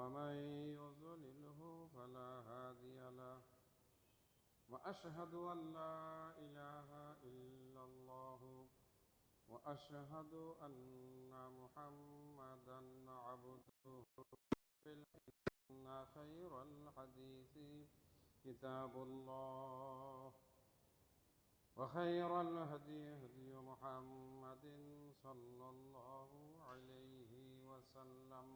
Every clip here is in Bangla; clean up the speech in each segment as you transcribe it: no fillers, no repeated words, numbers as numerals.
ومن يضلله فلا هادي له وأشهد أن لا إله إلا الله وأشهد أن محمدا عبده إن خير الحديث كتاب الله وخير الهدي هدي محمد صلى الله عليه وسلم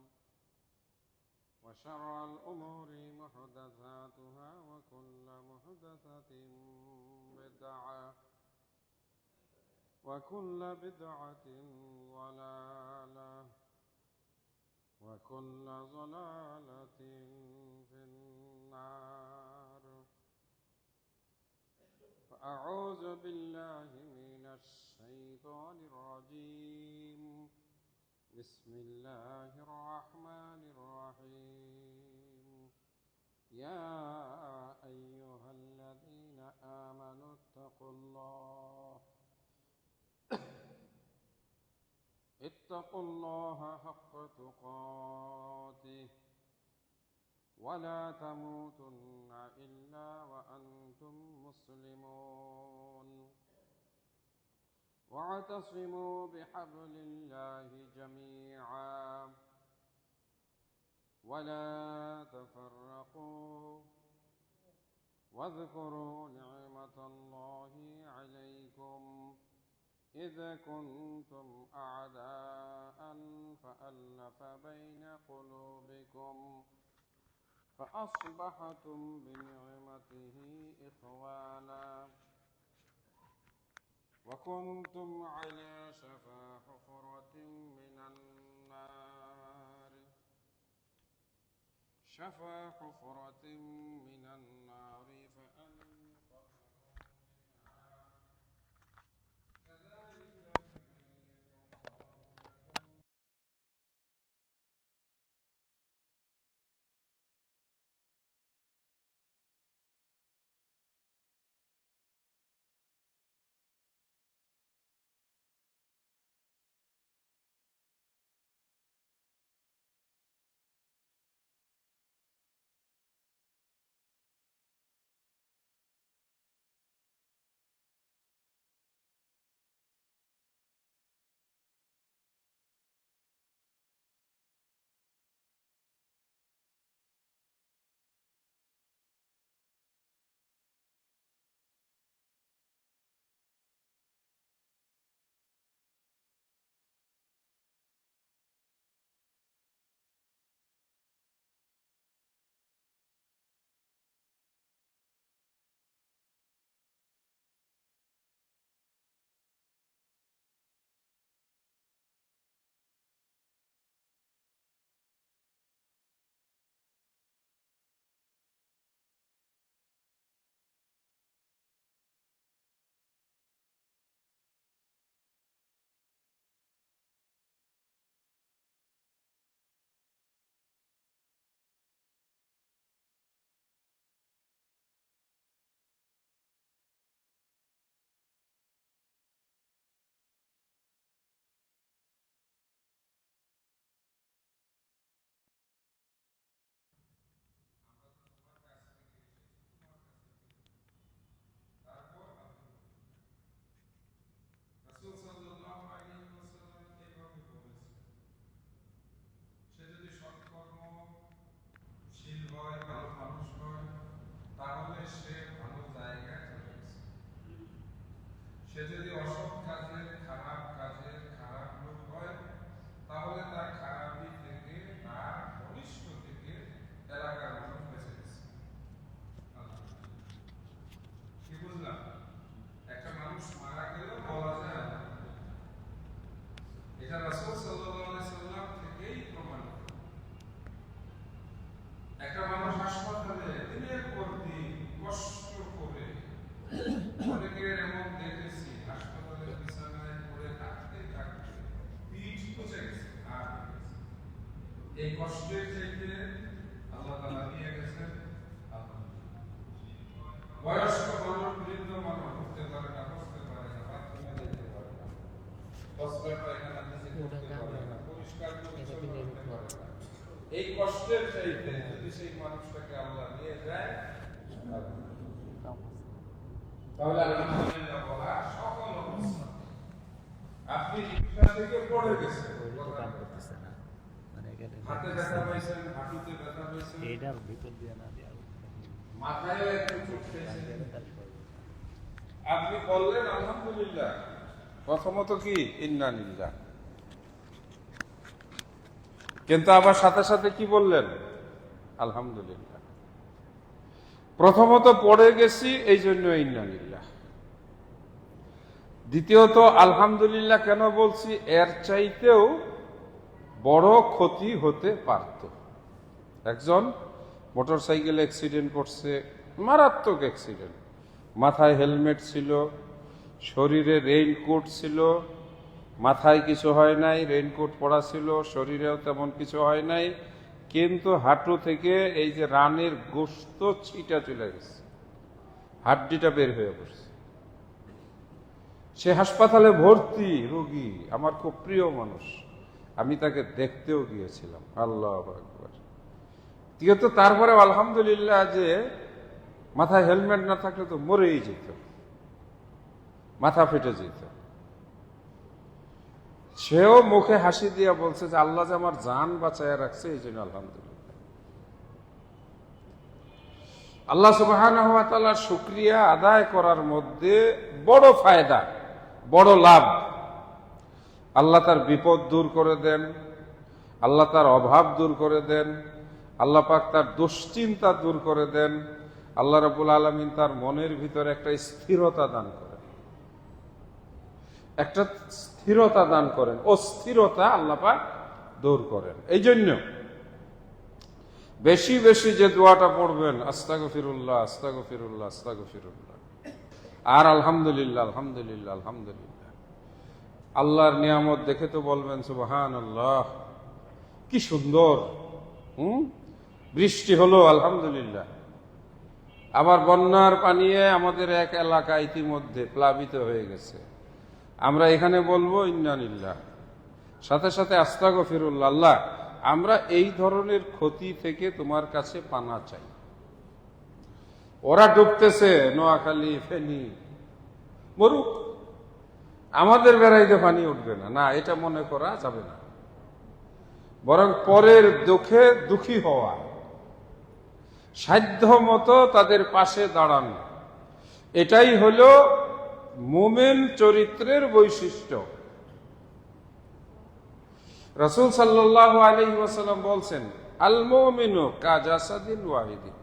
وشر الأمور محدثاتها وكل محدثة بدعة وكل بدعة ضلالة وكل ضلالة في النار. فأعوذ بالله من الشيطان الرجيم. بسم الله الرحمن الرحيم. يا أيها الذين آمنوا اتقوا الله حق تقاته ولا تموتن إلا وأنتم مسلمون واعتصموا بحبل الله جميعا ولا تفرقوا واذكروا نعمة الله عليكم إذ كنتم أعداء فألف بين قلوبكم فأصبحتم بنعمته إخوانا وكنتم على شفا حفرة من النار সে যদি অসৎ কাজের খারাপ কাজের খারাপ লোক হয় তাহলে তার খারাপি থেকে তার অনিষ্ট থেকে এলাকার মানুষ বেঁচে গেছে। কি বুঝলাম? একটা মানুষ মারা গেলেও বলা যায় না, এটা রাসূল সাল্লাল্লাহু আলাইহি সাল্লাম থেকেই প্রমাণিত। একটা মানুষ হাসপাতালে দিনের পর দিন কষ্ট করে, অনেকের এমন দেখেছি হাসপাতালের বিছানায় পড়ে থাকতে থাকতে পিঠ পচে গেছে, আর এই কষ্টের চাইতে আল্লাহ তাআলা নিয়ে গেছেন বয়স্ক মানুষ, বৃদ্ধ মানুষ উঠতে পারে না, বসতে পারে না, বাথরুমে যেতে পারে না, বসতে পারে না, নিচে করতে পারে না, পরিষ্কার পরিচ্ছন্ন করতে পারে না, এই কষ্টের চাইতে যদি সেই মানুষটাকে আল্লাহ নিয়ে যায়, তাহলে আলহামদুলিল্লাহ বলা সকল অবস্থা। আপনি রিক্সা থেকে পড়ে গেছেন, হাতে ব্যথা পাইছেন, হাঁটুতে ব্যথা পাইছেন, এটার ভিতর দিয়ে না দেওয়া মাথায় একটু চোট খেয়েছেন, আপনি বললেন আলহামদুলিল্লাহ। প্রথমত কি ইন্না লিল্লাহ, কিন্তু আবার সাথে সাথে কি বললেন আলহামদুলিল্লাহ। প্রথমত পড়ে গেছি এই জন্য ইন্না লিল্লাহ। দ্বিতীয়ত আলহামদুলিল্লাহ কেন বলছি, এর চাইতেও বড় ক্ষতি হতে পারত। একজন মোটরসাইকেল অ্যাক্সিডেন্ট করছে, মারাত্মক অ্যাক্সিডেন্ট, মাথায় হেলমেট ছিল, শরীরে রেইনকোট ছিল, মাথায় কিছু হয় নাই, রেইনকোট পরা ছিল, শরীরেও তেমন কিছু হয় নাই, কিন্তু হাঁটু থেকে এই যে রানের গোশত ছিটা চলে গেছে, হাড্ডিটা বের হয়ে পড়ছে। সে হাসপাতালে ভর্তি রোগী, আমার খুব প্রিয় মানুষ, আমি তাকে দেখতেও গিয়েছিলাম। আল্লাহু আকবার। তো তারপরে আলহামদুলিল্লাহ যে মাথায় হেলমেট না থাকলে তো মরেই যেত, মাথা ফেটে যেত। সেও মুখে হাসি দিয়া বলছে যে আল্লাহ যে আমার জান বাঁচায় রাখছে এই জন্য আলহামদুলিল্লাহ। আল্লাহ সুবহানাহু ওয়া তাআলার শুকরিয়া আদায় করার মধ্যে বড় ফায়দা, বড় লাভ। আল্লাহ তার বিপদ দূর করে দেন, আল্লাহ তার অভাব দূর করে দেন, আল্লাহ পাক তার দুশ্চিন্তা দূর করে দেন, আল্লাহ রাব্বুল আলামিন তার মনের ভিতরে একটা স্থিরতা দান করেন, একটা স্থিরতা দান করেন, অস্থিরতা আল্লাহ পাক দূর করেন। এই জন্য বেশি বেশি যে দোয়াটা পড়বেন, আস্তাগফিরুল্লাহ আস্তাগফিরুল্লাহ আস্তাগফিরুল্লাহ, আর আলহামদুলিল্লাহ আলহামদুলিল্লাহ আলহামদুলিল্লাহ। আল্লাহর নিয়ামত দেখে তো বলবেন সুবহানাল্লাহ, কি সুন্দর। বৃষ্টি হলো আলহামদুলিল্লাহ। আবার বন্যার পানিয়ে আমাদের এক এলাকা ইতিমধ্যে প্লাবিত হয়ে গেছে, আমরা এখানে বলবো ইন্না লিল্লাহ, সাথে সাথে আস্তাগফিরুল্লাহ। আল্লাহ, আমরা এই ধরনের ক্ষতি থেকে তোমার কাছে পানা চাই। ওরা ডুবতেছে নোয়াখালী, ফেনী, মরুক, আমাদের বেড়াইতে পানি উঠবে না, না এটা মনে করা যাবে না। বরং পরের দুঃখে দুঃখী হওয়া, সাধ্য মতো তাদের পাশে দাঁড়ানো, এটাই হলো মুমিন চরিত্রের বৈশিষ্ট্য। রাসূল সাল্লাল্লাহু আলাইহি ওয়াসাল্লাম বলছেন, আল মুমিনু কাজাসাদিন ওয়াহিদিন,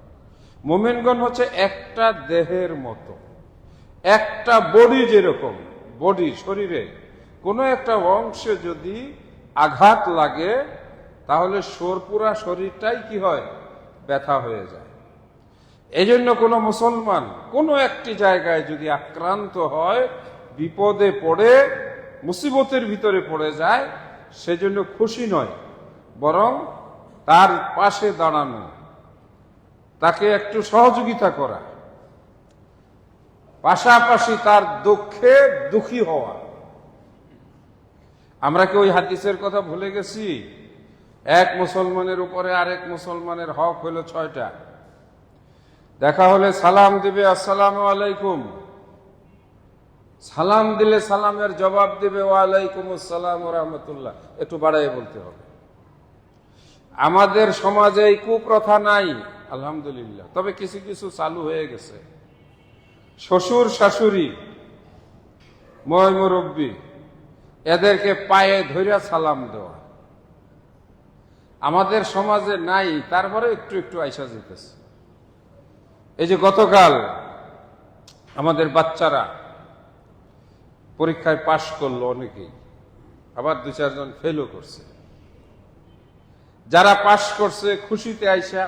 মুমিনগণ হচ্ছে একটা দেহের মতো, একটা বডি। যেরকম বডি, শরীরে কোনো একটা অংশে যদি আঘাত লাগে তাহলে পুরা শরীরটাই কি হয়, ব্যথা হয়ে যায়। এই জন্য কোনো মুসলমান কোনো একটি জায়গায় যদি আক্রান্ত হয়, বিপদে পড়ে, মুসিবতের ভিতরে পড়ে যায়, সেজন্য খুশি নয়, বরং তার পাশে দাঁড়ানো, তাকে একটু সহযোগিতা করা, পাশাপাশি তার দুঃখে দুঃখী হওয়া। আমরা কি ওই হাদিসের কথা ভুলে গেছি? এক মুসলমানের উপরে আরেক মুসলমানের হক হলো 6টা। দেখা হলে সালাম দিবে, আসসালামু আলাইকুম। সালাম দিলে সালামের জবাব দিবে ওয়ালাইকুম আসসালাম ওয়া রাহমাতুল্লাহ, একটু বাড়াইয়ে বলতে হবে। আমাদের সমাজে এই কুপ্রথা নাই আলহামদুলিল্লাহ, তবে কিছু কিছু চালু হয়ে গেছে। শ্বশুর শাশুড়ি, ময় মুরব্বী, এদেরকে পায়ে ধইরা সালাম দেওয়া আমাদের সমাজে নাই, তারপরে একটু একটু আইসা যেতেছে। এই যে গতকাল আমাদের বাচ্চারা পরীক্ষায় পাশ করলো অনেকেই, আবার 2-4 জন ফেলও করছে। যারা পাশ করছে খুশিতে আইসা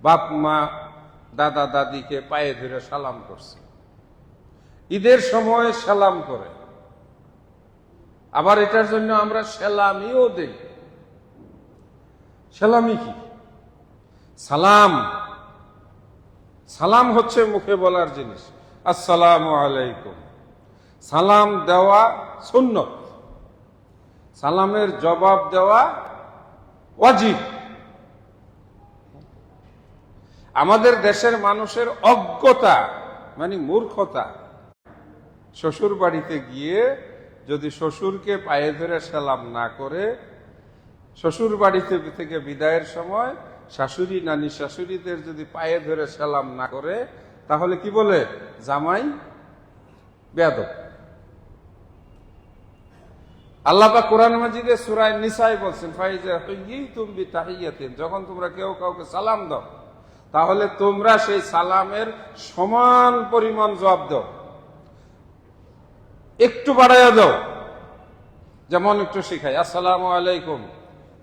বাপ মা দাদা দাদিকে পায়ে ধরে সালাম করছে। ঈদের সময় সালাম করে, আবার এটার জন্য আমরা সেলামিও দেই। সেলামি কি? সালাম, সালাম হচ্ছে মুখে বলার জিনিস, আসসালামু আলাইকুম। সালাম দেওয়া সুন্নত, সালামের জবাব দেওয়া ওয়াজিব। আমাদের দেশের মানুষের অজ্ঞতা মানে মূর্খতা, শ্বশুর বাড়িতে গিয়ে যদি শ্বশুরকে পায়ে ধরে সালাম না করে, শ্বশুর বাড়িতে থেকে বিদায়ের সময় শাশুড়ি নানি শাশুড়িদের যদি পায়ে ধরে সালাম না করে, তাহলে কি বলে? জামাই বেয়াদব। আল্লাহ পাক কোরআন মাজিদে সূরা নিসায় বলছেন, ফাইজা হুয়িতুম বিতাহিয়াতিন, যখন তোমরা কেউ কাউকে সালাম দাও তাহলে তোমরা সেই সালামের সমান পরিমাণ জবাব দাও, একটু বাড়াইয়া দাও। যেমন একটু শিখাই, আসসালামু আলাইকুম,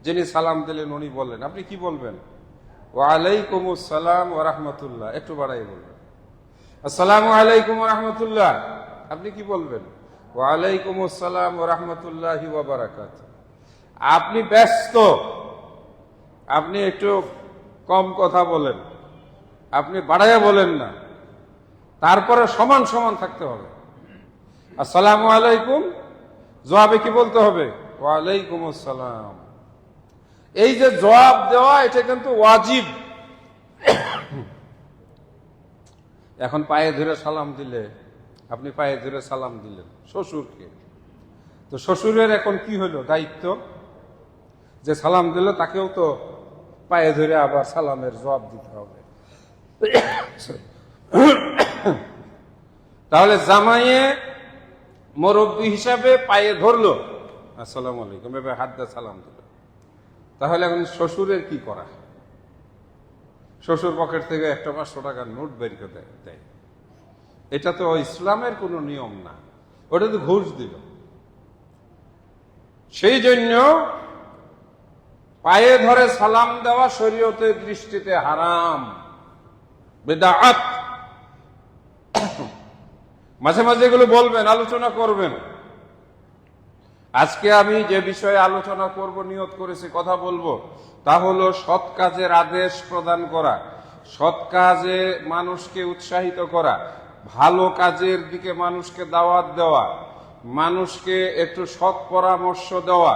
যিনি সালাম দিলেন উনি বললেন, আপনি কি বলবেন? ওয়া আলাইকুমুস সালাম ওয়া রাহমাতুল্লাহ, একটু বাড়াই বলবেন। আসসালামু আলাইকুম ওয়া রাহমাতুল্লাহ, আপনি কি বলবেন? ওয়া আলাইকুমুস সালাম ওয়া রাহমাতুল্লাহি ওয়া বারাকাতুহু। আপনি ব্যস্ত, আপনি একটু কম কথা বলেন, আপনি বাড়াইয়া বলেন না, তারপরে সমান সমান থাকতে হবে। আসসালামু আলাইকুম, জবাবে কি বলতে হবে? ওয়া আলাইকুমুস সালাম। এই যে জবাব দেওয়া, এটা কিন্তু ওয়াজিব। এখন পায়ে ধরে সালাম দিলে, আপনি পায়ে ধরে সালাম দিলেন শ্বশুরকে, তো শ্বশুরের এখন কি হলো? দায়িত্ব যে সালাম দিল তাকেও তো পায়ে ধরে আবার সালামের জবাব দিতে হবে। তাহলে জামাইয়ে মুরব্বী হিসাবে পায়ে ধরলো, আসসালামু আলাইকুম, এভাবে হাত দিয়ে সালাম দিল। তাহলে এখন শ্বশুরের কি করা? শ্বশুর পকেট থেকে একটা 500 টাকার নোট বের করে দেয়। এটা তো ইসলামের কোনো নিয়ম না, ওটা তো ঘুষ দিল। সেই জন্য পায়ে ধরে সালাম দেওয়া শরীয়তের দৃষ্টিতে হারাম, বিদআত। মাঝে মাঝে এগুলো বলবেন, আলোচনা করবেন। আজকে আমি যে বিষয়ে আলোচনা করব, নিয়ত করেছি কথা বলবো, তা হলো সৎ কাজের আদেশ প্রদান করা, সৎ কাজে মানুষকে উৎসাহিত করা, ভালো কাজের দিকে মানুষকে দাওয়াত দেওয়া, মানুষকে একটু সৎ পরামর্শ দেওয়া,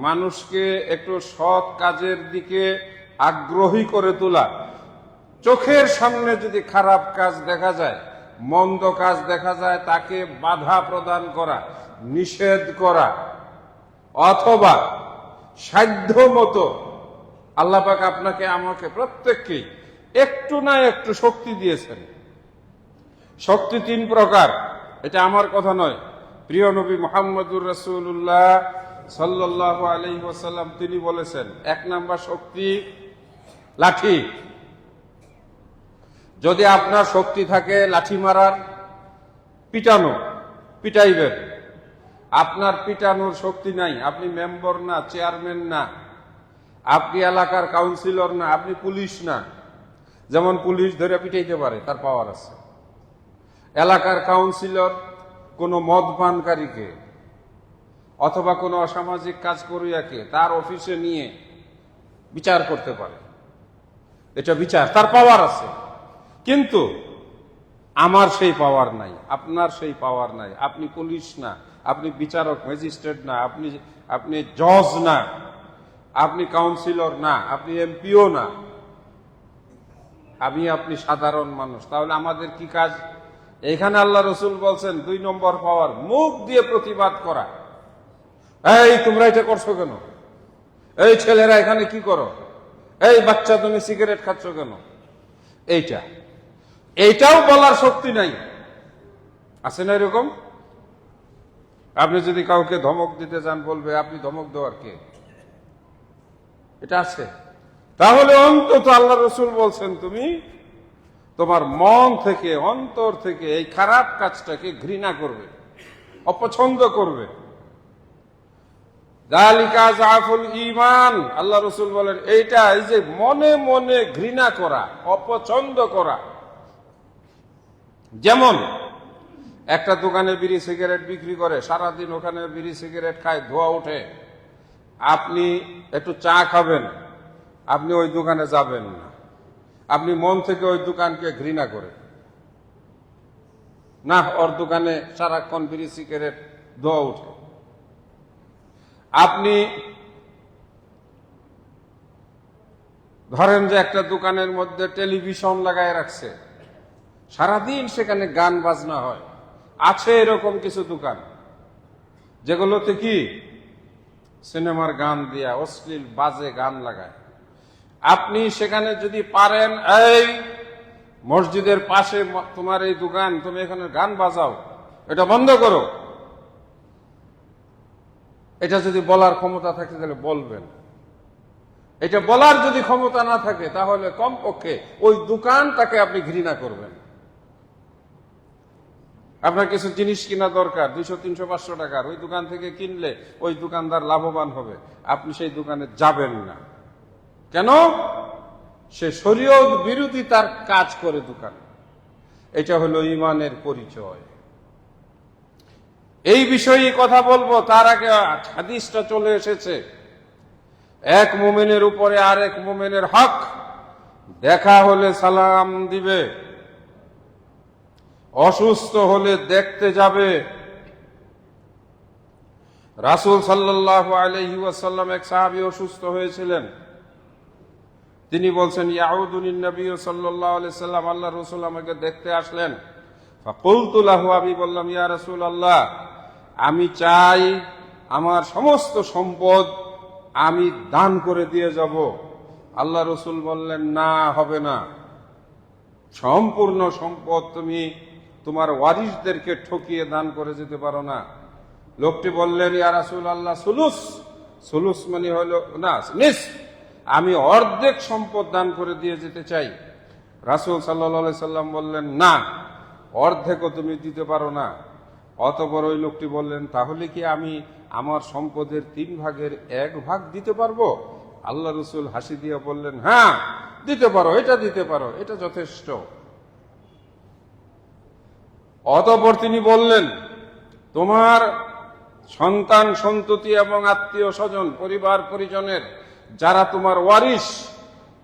মানুষকে একটু সৎ কাজের দিকে আগ্রহী করে তোলা। চোখের সামনে যদি খারাপ কাজ দেখা যায়, মন্দ কাজ দেখা যায়, তাকে বাধা প্রদান করা, নিষেধ করা, অথবা সাধ্য মতো, আল্লাহ পাক আপনাকে আমাকে প্রত্যেককেই একটু না একটু শক্তি দিয়েছেন। শক্তি 3 প্রকার, এটা আমার কথা নয়, প্রিয় নবী মুহাম্মদুর রাসূলুল্লাহ সাল্লাল্লাহু আলাইহি ওয়াসাল্লাম তিনি বলেছেন, 1 নাম্বার শক্তি লাঠি। যদি আপনার শক্তি থাকে লাঠি মারার, পিটানো, পিটাইবেন। আপনার পিটানোর শক্তি নাই, আপনি মেম্বার না, চেয়ারম্যান না, আপনি এলাকার কাউন্সিলর না, আপনি পুলিশ না। যেমন পুলিশ ধরে পিটাইতে পারে, তার পাওয়ার আছে। এলাকার কাউন্সিলর কোনো মদ পানকারীকে অথবা কোনো অসামাজিক কাজ করিয়াকে তার অফিসে নিয়ে বিচার করতে পারে, এটা বিচার, তার পাওয়ার আছে। কিন্তু আমার সেই পাওয়ার নাই, আপনার সেই পাওয়ার নাই। আপনি পুলিশ না, আপনি বিচারক ম্যাজিস্ট্রেট না, আপনি জজ না, আপনি কাউন্সিলর না, আপনি এমপিও না, আপনি সাধারণ মানুষ। তাহলে আমাদের কি কাজ? এখানে আল্লাহ রসুল বলছেন 2 নম্বর পাওয়ার, মুখ দিয়ে প্রতিবাদ করা। এই তোমরা এটা করছো কেন? এই ছেলেরা এখানে কি করো? এই বাচ্চা তুমি সিগারেট খাচ্ছ কেন? এইটাও বলার শক্তি নাই, আছে না এরকম? আপনি যদি কাউকে ধমক দিতে যান, বলবে আপনি ধমক দেওয়ার কে? এটা আছে। তাহলে অন্তত আল্লাহ রসুল বলছেন তুমি তোমার মন থেকে, অন্তর থেকে এই খারাপ কাজটাকে ঘৃণা করবে, অপছন্দ করবে। যালিকা যাফুল ঈমান, আল্লাহ রসুল বলেন এইটা, এই যে মনে মনে ঘৃণা করা, অপছন্দ করা। যেমন একটা দোকানে বিড়ি সিগারেট বিক্রি করে, সারাদিন ওখানে বিড়ি সিগারেট খায়, ধোয়া ওঠে। আপনি একটু চা খাবেন, আপনি ওই দোকানে যাবেন না, আপনি মন থেকে ওই দোকানকে ঘৃণা করেন না, ওর দোকানে সারাক্ষণ বিড়ি সিগারেট ধোয়া ওঠে। আপনি ধরেন যে একটা দোকানের মধ্যে টেলিভিশন লাগায় রাখছে, সারাদিন সেখানে গান বাজনা হয়। আছে এরকম কিছু দোকান যেগুলোতে কি সিনেমার গান দিয়া অশ্লীল বাজে গান লাগায়। আপনি সেখানে যদি পারেন, এই মসজিদের পাশে তোমার এই দোকান, তুমি এখানে গান বাজাও, এটা বন্ধ করো, এটা যদি বলার ক্ষমতা থাকে তাহলে বলবেন। এটা বলার যদি ক্ষমতা না থাকে তাহলে কমপক্ষে ওই দোকানটাকে আপনি ঘৃণা করবেন। আপনার কিছু জিনিস কিনা দরকার 200, 300, 500 টাকার, ওই দোকান থেকে কিনলে ওই দোকানদার লাভবান হবে, আপনি সেই দোকানে যাবেন না। কেন? সে শরীয়ত বিরোধী তার কাজ করে দোকান। এটা হলো ঈমানের পরিচয়। এই বিষয়ে কথা বলবো, তার আগে হাদিসটা চলে এসেছে। এক মুমিনের উপরে আরেক মুমিনের হক, দেখা হলে সালাম দিবে, অসুস্থ হলে দেখতে যাবে। রাসূল সাল্লাল্লাহু আলাইহি ওয়াসাল্লাম, এক সাহাবী অসুস্থ হয়েছিলেন, তিনি বলছেন, ইয়াউদুনিন নবী সাল্লাল্লাহু আলাইহি সাল্লাম, আল্লাহ রাসূল আমাকে দেখতে আসলেন। ফাকুলতু লাহু, আমি বললাম, ইয়া রাসূলুল্লাহ, আমি চাই আমার সমস্ত সম্পদ আমি দান করে দিয়ে যাব। আল্লাহ রাসূল বললেন, না, হবে না, সম্পূর্ণ সম্পদ তুমি তোমার ওয়ারিসদেরকে ঠকিয়ে দান করে যেতে পারো না। লোকটি বললেন, ইয়া রাসূলুল্লাহ, সুলুস। সুলুস মানে হলো না, নিসফ, আমি অর্ধেক সম্পদ দান করে দিয়ে যেতে চাই। রাসূল সাল্লাল্লাহু আলাইহি সাল্লাম বললেন, না, অর্ধেকও তুমি দিতে পারো না। অতঃপর ওই লোকটি বললেন, তাহলে কি আমি আমার সম্পদের 3 ভাগের 1 ভাগ দিতে পারবো? আল্লাহ রাসূল হাসি দিয়ে বললেন, হ্যাঁ, দিতে পারো, এটা দিতে পারো, এটা যথেষ্ট। অতঃপর তিনি বললেন, তোমার সন্তান সন্ততি এবং আত্মীয় স্বজন, পরিবার পরিজনের যারা তোমার ওয়ারিস,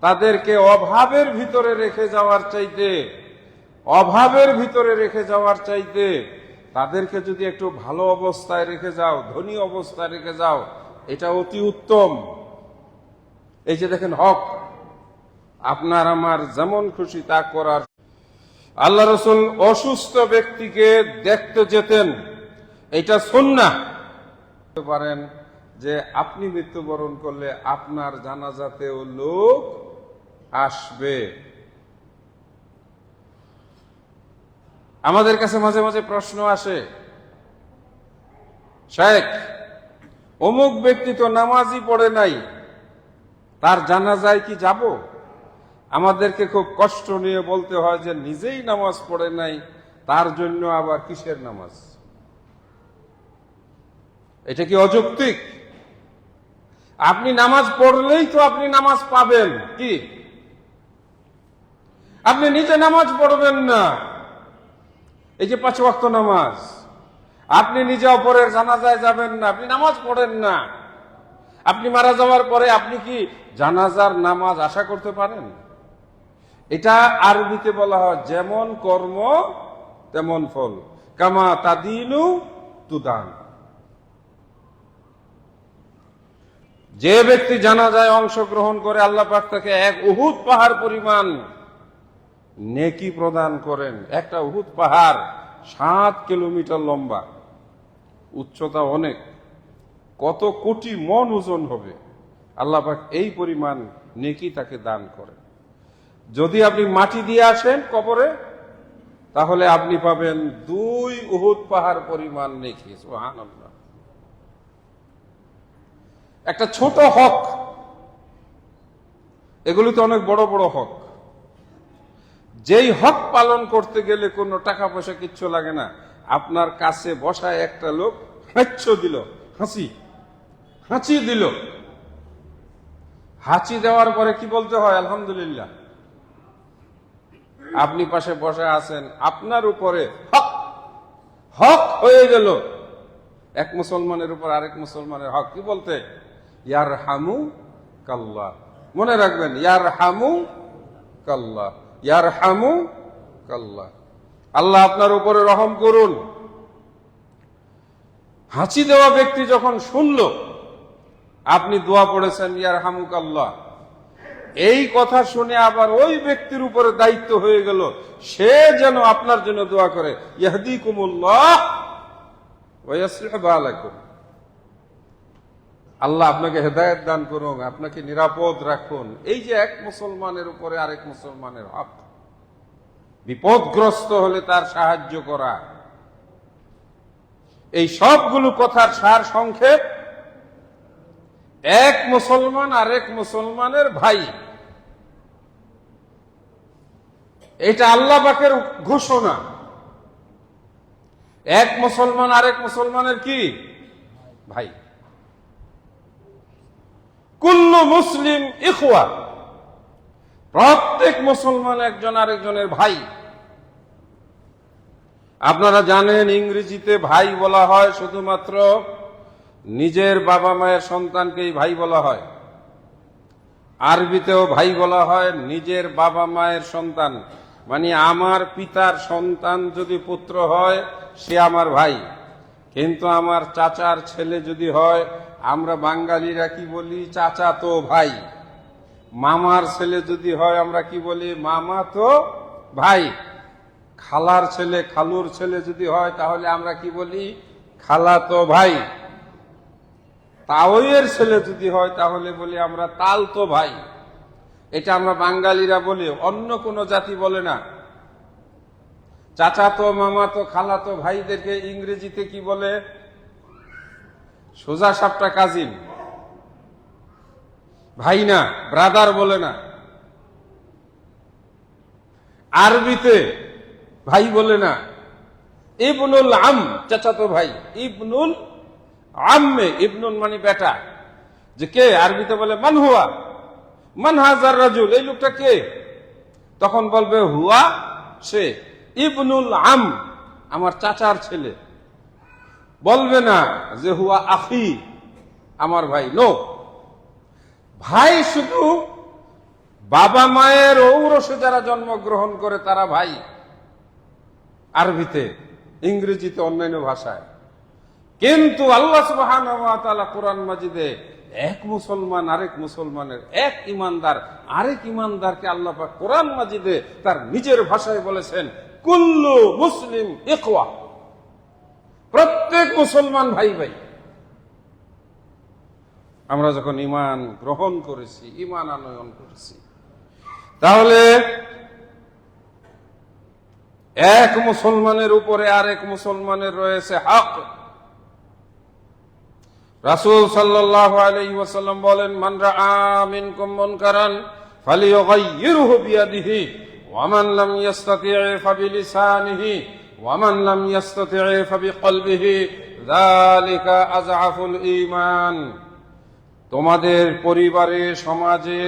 তাদেরকে অভাবের ভিতরে রেখে যাওয়ার চাইতে তাদেরকে যদি একটু ভালো অবস্থায় রেখে যাও, ধনী অবস্থায় রেখে যাও, এটা অতি উত্তম। এই যে দেখেন হক, আপনার আমার যেমন খুশি তা করার। আল্লাহ রাসূল অসুস্থ ব্যক্তিকে দেখতে যেতেন, এটা সুন্নাহ। পারেন যে আপনি মৃত্যুবরণ করলে আপনার জানাজাতেও লোক আসবে। আমাদের কাছে মাঝে মাঝে প্রশ্ন আসে, শেখ, অমুক ব্যক্তি তো নামাজই পড়ে নাই, তার জানাজায় কি যাব? আমাদেরকে খুব কষ্ট নিয়ে বলতে হয় যে নিজেই নামাজ পড়ে নাই, তার জন্য আবার কিসের নামাজ? এটা কি অযৌক্তিক? আপনি নামাজ পড়লেই তো আপনি নামাজ পাবেন। কি আপনি নিজে নামাজ পড়বেন না? এই যে 5 ওয়াক্ত নামাজ, আপনি নিজে অপরের জানাজায় যাবেন না, আপনি নামাজ পড়েন না। আপনি মারা যাওয়ার পরে আপনি কি জানাজার নামাজ আশা করতে পারেন? এটা আরবিতে বলা হয়, যেমন কর্ম তেমন ফল, কামা তাদিনু তুদান। যে ব্যক্তি জানাজায় অংশগ্রহণ করে, আল্লাহ পাক তাকে 1 উহুদ পাহাড় পরিমাণ নেকি প্রদান করেন। একটা উহুদ পাহাড় 7 কিলোমিটার লম্বা, উচ্চতা অনেক, কত কোটি মন ওজন হবে। আল্লাহ পাক এই পরিমাণ নেকি তাকে দান করেন। যদি আপনি মাটি দিয়ে আসেন কবরে, তাহলে আপনি পাবেন 2 উহুদ পাহাড় পরিমাণ নেকি। সুবহানাল্লাহ। একটা ছোট হক, এগুলি তো অনেক বড় বড় হক। যেই হক পালন করতে গেলে কোনো টাকা পয়সা কিচ্ছু লাগে না। আপনার কাছে বসায় একটা লোক হাঁচি দিল, হাঁচি দেওয়ার পরে কি বলতে হয়? আলহামদুলিল্লাহ। আপনি পাশে বসে আছেন, আপনার উপরে হক হয়ে গেল। এক মুসলমানের উপর আরেক মুসলমানের হক কি বলতে? ইয়ারহামু কাল্লাহ। মনে রাখবেন, ইয়ারহামু কাল্লাহ, ইয়ারহামু কাল্লাহ। আল্লাহ আপনার উপরে রহম করুন। হাঁচি দেওয়া ব্যক্তি যখন শুনল আপনি দোয়া পড়েছেন ইয়ারহামু কাল্লাহ, এই কথা শুনে আবার ওই ব্যক্তির উপরে দায়িত্ব হয়ে গেল, সে যেন আপনার জন্য দোয়া করে, ইয়াহদিকুমুল্লাহ ওয়া ইউসলিহু বালাকুম, আল্লাহ আপনাকে হেদায়েত দান করুন, আপনাকে নিরাপদ রাখুন। এই যে এক মুসলমানের উপরে আরেক মুসলমানের হক, বিপদগ্রস্ত হলে তার সাহায্য করা, এই সবগুলো কথার সার সংক্ষেপ, এক মুসলমান আরেক মুসলমানের ভাই, এটা আল্লাহ পাকের ঘোষণা। এক মুসলমান আরেক মুসলমানের কি ভাই। কুল্লু মুসলিম ইখওয়া, প্রত্যেক মুসলমান একজন আরেকজনের ভাই। আপনারা জানেন ইংরেজিতে ভাই বলা হয় শুধুমাত্র নিজের বাবা মায়ের সন্তানকেই ভাই বলা হয়, আরবিতেও ভাই বলা হয় নিজের বাবা মায়ের সন্তান, মানে আমার পিতার সন্তান যদি পুত্র হয় সে আমার ভাই। কিন্তু আমার চাচার ছেলে যদি হয়, আমরা বাঙালিরা কি বলি, চাচা তো ভাই। মামার ছেলে যদি হয় আমরা কি বলি, মামা তো ভাই। খালার ছেলে খালুর ছেলে যদি হয় তাহলে আমরা কি বলি, খালা তো ভাই। তাওয়ের ছেলে যদি হয় তাহলে বলি আমরা তাল তো ভাই। এটা আমরা বাঙালিরা বলি, অন্য কোন জাতি বলে না। চাচা তো মামা তো খালা তো ভাইদেরকে ইংরেজিতে কি বলে, সোজা সাপটা কাজিন, ভাই না, ব্রাদার বলে না। আরবিতে ভাই বলে না, ইবনুল আম, চাচাতো ভাই, ইবনুল আম্মে, ইবনুল মানে বেটা, যে কে, আরবিতে বলে মান হুয়া, মান হাজার রাজুল, এই লোকটা কে, তখন বলবে হুয়া সে, ইবনুল আম আমার চাচার ছেলে। বলবে না যে হুয়া আখি আমার ভাই, নো। ভাই শুধু বাবা মায়ের ঔরসে যারা জন্মগ্রহণ করে তারা ভাই, আরবিতে, ইংরেজিতে, অন্যান্য ভাষায়। কিন্তু আল্লাহ সুবহানাহু ওয়া তাআলা কোরআন মাজিদে এক মুসলমান আরেক মুসলমানের, এক ইমানদার আরেক ইমানদারকে আল্লাহ পাক কোরআন মাজিদে তার নিজের ভাষায় বলেছেন কুল্লু মুসলিম ইখওয়া, প্রত্যেক মুসলমান ভাই ভাই। আমরা যখন ঈমান গ্রহণ করেছি, ঈমান আনয়ন করেছি, তাহলে এক মুসলমানের উপরে আরেক মুসলমানের রয়েছে হক। রাসূল সাল্লাল্লাহু আলাইহি ওয়াসাল্লাম বলেন, মান রাআ মিনকুম মুনকারান ফালিয়ুগাইয়িরহু বিয়াদিহি ওয়া মান লাম ইস্তাতি' ফাবিলিসানিহি ওয়া মান লাম ইস্তাতি' ফাবিকলবিহি যালিকা আযআফুল ঈমান। তোমাদের পরিবারে, সমাজে,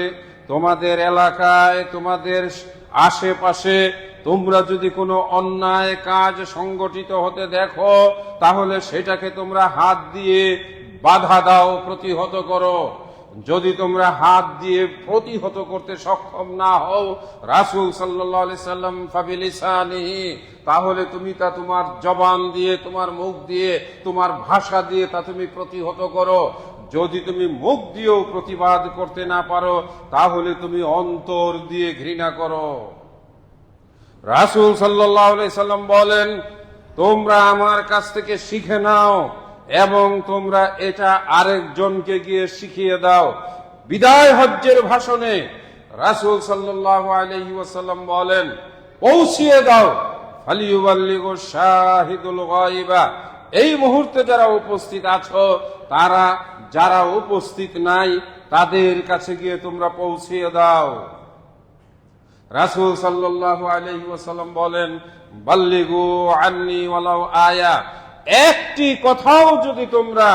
তোমাদের এলাকায়, তোমাদের আশেপাশে তোমরা যদি কোনো অন্যায় কাজ সংগঠিত হতে দেখো, তাহলে সেটাকে তোমরা হাত দিয়ে বাধা দাও, প্রতিহত করো। যদি তোমরা হাত দিয়ে প্রতিহত করতে সক্ষম না হও, রাসূল সাল্লাল্লাহু আলাইহি সাল্লাম ফাবিলিসানিহি, তাহলে তুমি তা তোমার জবান দিয়ে, তোমার মুখ দিয়ে, তোমার ভাষা দিয়ে তা তুমি প্রতিহত করো। যদি তুমি মুখ দিয়েও প্রতিবাদ করতে না পারো, তাহলে তুমি অন্তর দিয়ে ঘৃণা করো। রাসূল সাল্লাল্লাহু আলাইহি সাল্লাম বলেন, তোমরা আমার কাছ থেকে শিখে নাও এবং তোমরা এটা আরেকজনকে গিয়ে শিখিয়ে দাও। বিদায় হজ্জের ভাষণে রাসূল সাল্লাল্লাহু আলাইহি ওয়াসাল্লাম বলেন, পৌঁছিয়ে দাও, ফালিয়ুবাল্লিগু শাহিদুল গায়বা, এই মুহূর্তে যারা উপস্থিত আছো, তারা যারা উপস্থিত নাই তাদের কাছে গিয়ে তোমরা পৌঁছিয়ে দাও। রাসূল সাল্লাল্লাহু আলাইহি ওয়াসাল্লাম বলেন, বাল্লিগু আন্নি ওয়ালাউ আয়া, একটি কথাও যদি তোমরা,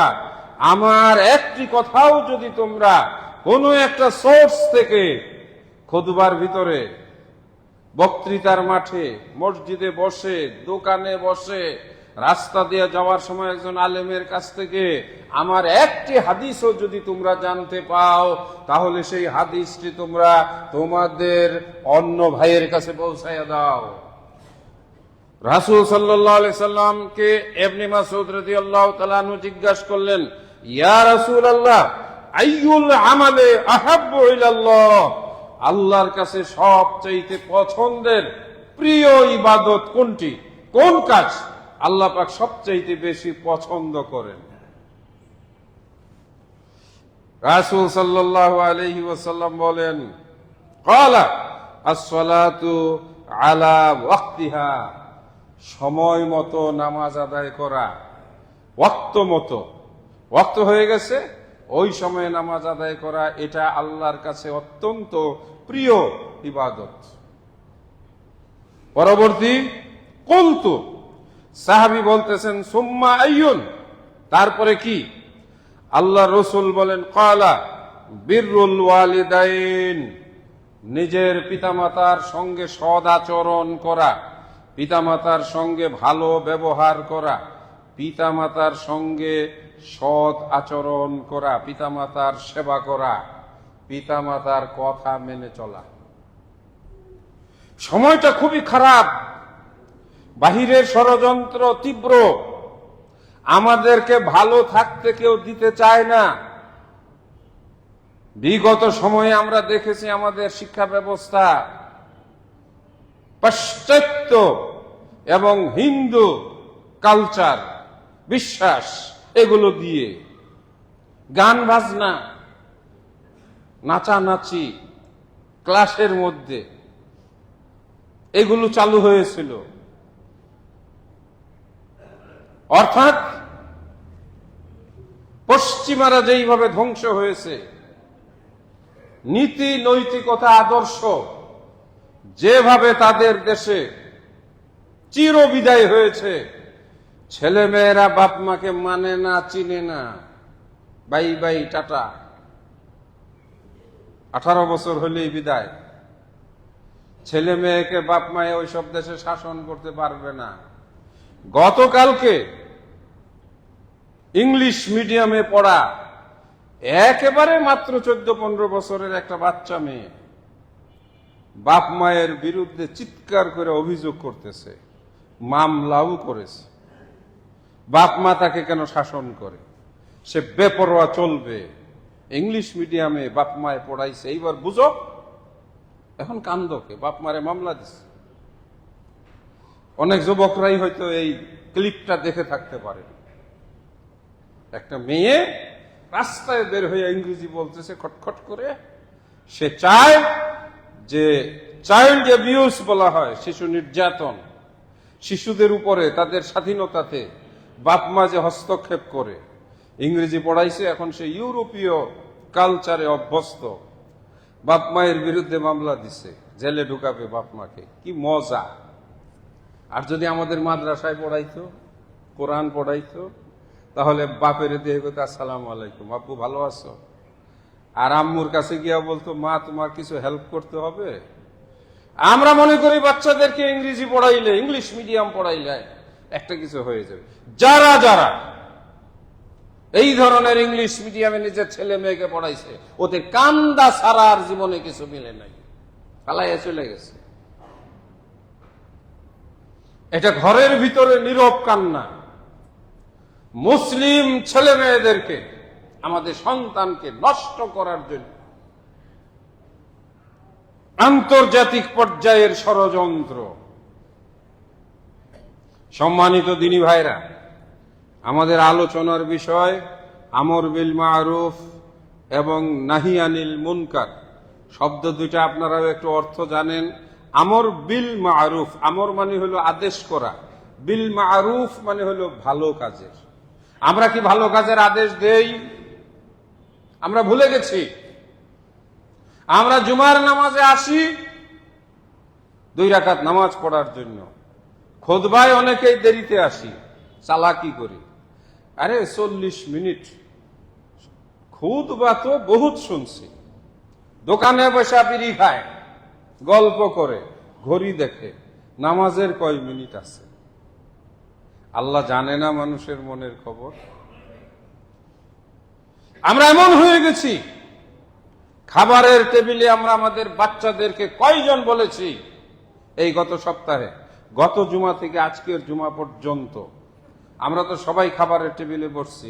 আমার একটি কথাও যদি তোমরা কোনো একটা সোর্স থেকে, খুতবার ভিতরে, বক্তৃতার মাঠে, মসজিদে বসে, দোকানে বসে, রাস্তা দিয়ে যাওয়ার সময় একজন আলেমের কাছ থেকে আমার একটি হাদিসও যদি তোমরা জানতে পাও, তাহলে সেই হাদিসটি তোমরা তোমাদের অন্য ভাইয়ের কাছে পৌঁছাইয়া দাও। রাসূল সাল্লাল্লাহু আলাইহি সাল্লামকে ইবনে মাসউদ রাদিয়াল্লাহু তাআলা আনহু জিজ্ঞাসা করলেন, ইয়া রাসূলুল্লাহ, আইয়ুল আমালে আহাব্বু ইলাল্লাহ, আল্লাহর কাছে সবচাইতে পছন্দের প্রিয় ইবাদত কোনটি, কোন কাজ আল্লাহ পাক সবচাইতে বেশি পছন্দ করেন? রাসূল সাল্লাল্লাহু আলাইহি ওয়াসাল্লাম বলেন, ক্বালা আস-সালাতু আলা ওয়াক্তিহা, সময় মতো নামাজ আদায় করা, ওয়াক্ত মতো, ওয়াক্ত হয়ে গেছে ওই সময়ে নামাজ আদায় করা, এটা আল্লাহর কাছে অত্যন্ত প্রিয় ইবাদত। পরবর্তী কুলতু, সাহাবী বলতেছেন সুম্মা আইয়ুন, তারপরে কি? আল্লাহ রসুল বলেন, ক্বালা বিররুল ওয়ালিদাইন, নিজের পিতামাতার সঙ্গে সদ আচরণ করা, পিতামাতার সঙ্গে ভালো ব্যবহার করা, পিতামাতার সঙ্গে সৎ আচরণ করা, পিতামাতার সেবা করা, পিতামাতার কথা মেনে চলা। সময়টা খুবই খারাপ, বাহিরের ষড়যন্ত্র তীব্র, আমাদেরকে ভালো থাকতে কেউ দিতে চায় না। বিগত সময়ে আমরা দেখেছি আমাদের শিক্ষা ব্যবস্থা পাশ্চাত্য এবং হিন্দু কালচার, বিশ্বাস, এগুলো দিয়ে গান বাজনা, নাচানাচি ক্লাসের মধ্যে এগুলো চালু হয়েছিল। অর্থাৎ পশ্চিমারা যেইভাবে ধ্বংস হয়েছে, নীতি নৈতিকতা আদর্শ যেভাবে তাদের দেশে চিরবিদায় হয়েছে, ছেলে মেয়েরা বাপ মাকে মানে না, চিনে না, বাই বাই টাটা, 18 বছর হলেই বিদায়। ছেলে মেয়েকে বাপ মায়ে ওইসব দেশে শাসন করতে পারবে না। গতকালকে ইংলিশ মিডিয়ামে পড়া একেবারে মাত্র 14-15 বছরের একটা বাচ্চা মেয়ে বাপ মায়ের বিরুদ্ধে চিৎকার করে অভিযোগ করতেছে, মামলাও করেছে। বাপ মা তাকে কেন শাসন করে? সে বেপরোয়া চলবে। ইংলিশ মিডিয়ামে বাপ মায়ে পড়াইছে, এইবার বুঝো। এখন কান্দকে বাপ মারে মামলা দিছে। অনেক যুবকরাই হয়তো এই ক্লিপটা দেখে থাকতে পারে। একটা মেয়ে রাস্তায় বের হয়ে ইংরেজি বলতেছে খটখট করে। সে চায় যে চাইল্ড অ্যাবিউজ বলা হয়, শিশু নির্যাতন, শিশুদের উপরে তাদের স্বাধীনতাতে বাপ মা যে হস্তক্ষেপ করে। ইংরেজি পড়াইছে, এখন সে ইউরোপীয় কালচারে অভ্যস্ত। বাপ মায়ের বিরুদ্ধে মামলা দিছে, জেলে ঢুকাবে বাপ মাকে। কি মজা! আর যদি আমাদের মাদ্রাসায় পড়াইতো, কোরআন পড়াইতো, তাহলে বাপের দিয়ে কইতো আসসালামু আলাইকুম, আব্বু ভালো আছো? আর আম্মুর কাছে গিয়া বলতো, মা তোমার কিছু হেল্প করতে হবে। আমরা মনে করি বাচ্চাদেরকে ইংরেজি পড়াইলে, ইংলিশ মিডিয়াম পড়াইলে একটা কিছু হয়ে যাবে। যারা যারা এই ধরনের ইংলিশ মিডিয়ামে নিজের ছেলে মেয়েকে পড়াইছে, ওতে কান্দা সারার জীবনে কিছু মিলে নাই, পালাইয়া চলে গেছে। এটা ঘরের ভিতরে নীরব কান্না। মুসলিম ছেলে মেয়েদেরকে, আমাদের সন্তানকে নষ্ট করার জন্য আন্তর্জাতিক পর্যায়ের ষড়যন্ত্র। সম্মানিত দিনী ভাইরা, আমাদের আলোচনার বিষয় আমর বিল মারুফ এবং নাহি আনিল মুনকার। শব্দ দুইটা আপনারাও একটু অর্থ জানেন। আমর বিল মারুফ, আমর মানে হলো আদেশ করা, বিল মারুফ মানে হলো ভালো কাজের। আমরা কি ভালো কাজের আদেশ দেই? আমরা ভুলে গেছি। আমরা জুমার নামাজে আসি 2 রাকাত নামাজ পড়ার জন্য, খুতবায় অনেকেই দেরিতে আসি, চালাকি করি। আরে 40 মিনিট খুতবা তো বহুত শুনছি। দোকানে বসে বিড়ি খায়, গল্প করে, ঘড়ি দেখে, নামাজের কয় মিনিট আছে? আল্লাহ জানে না মানুষের মনের খবর? আমরা এমন হয়ে গেছি, খাবারের টেবিলে আমরা আমাদের বাচ্চাদেরকে কয়জন বলেছি এই গত সপ্তাহে, গত জুমা থেকে আজকের জুমা পর্যন্ত আমরা তো সবাই খাবারের টেবিলে বসছি,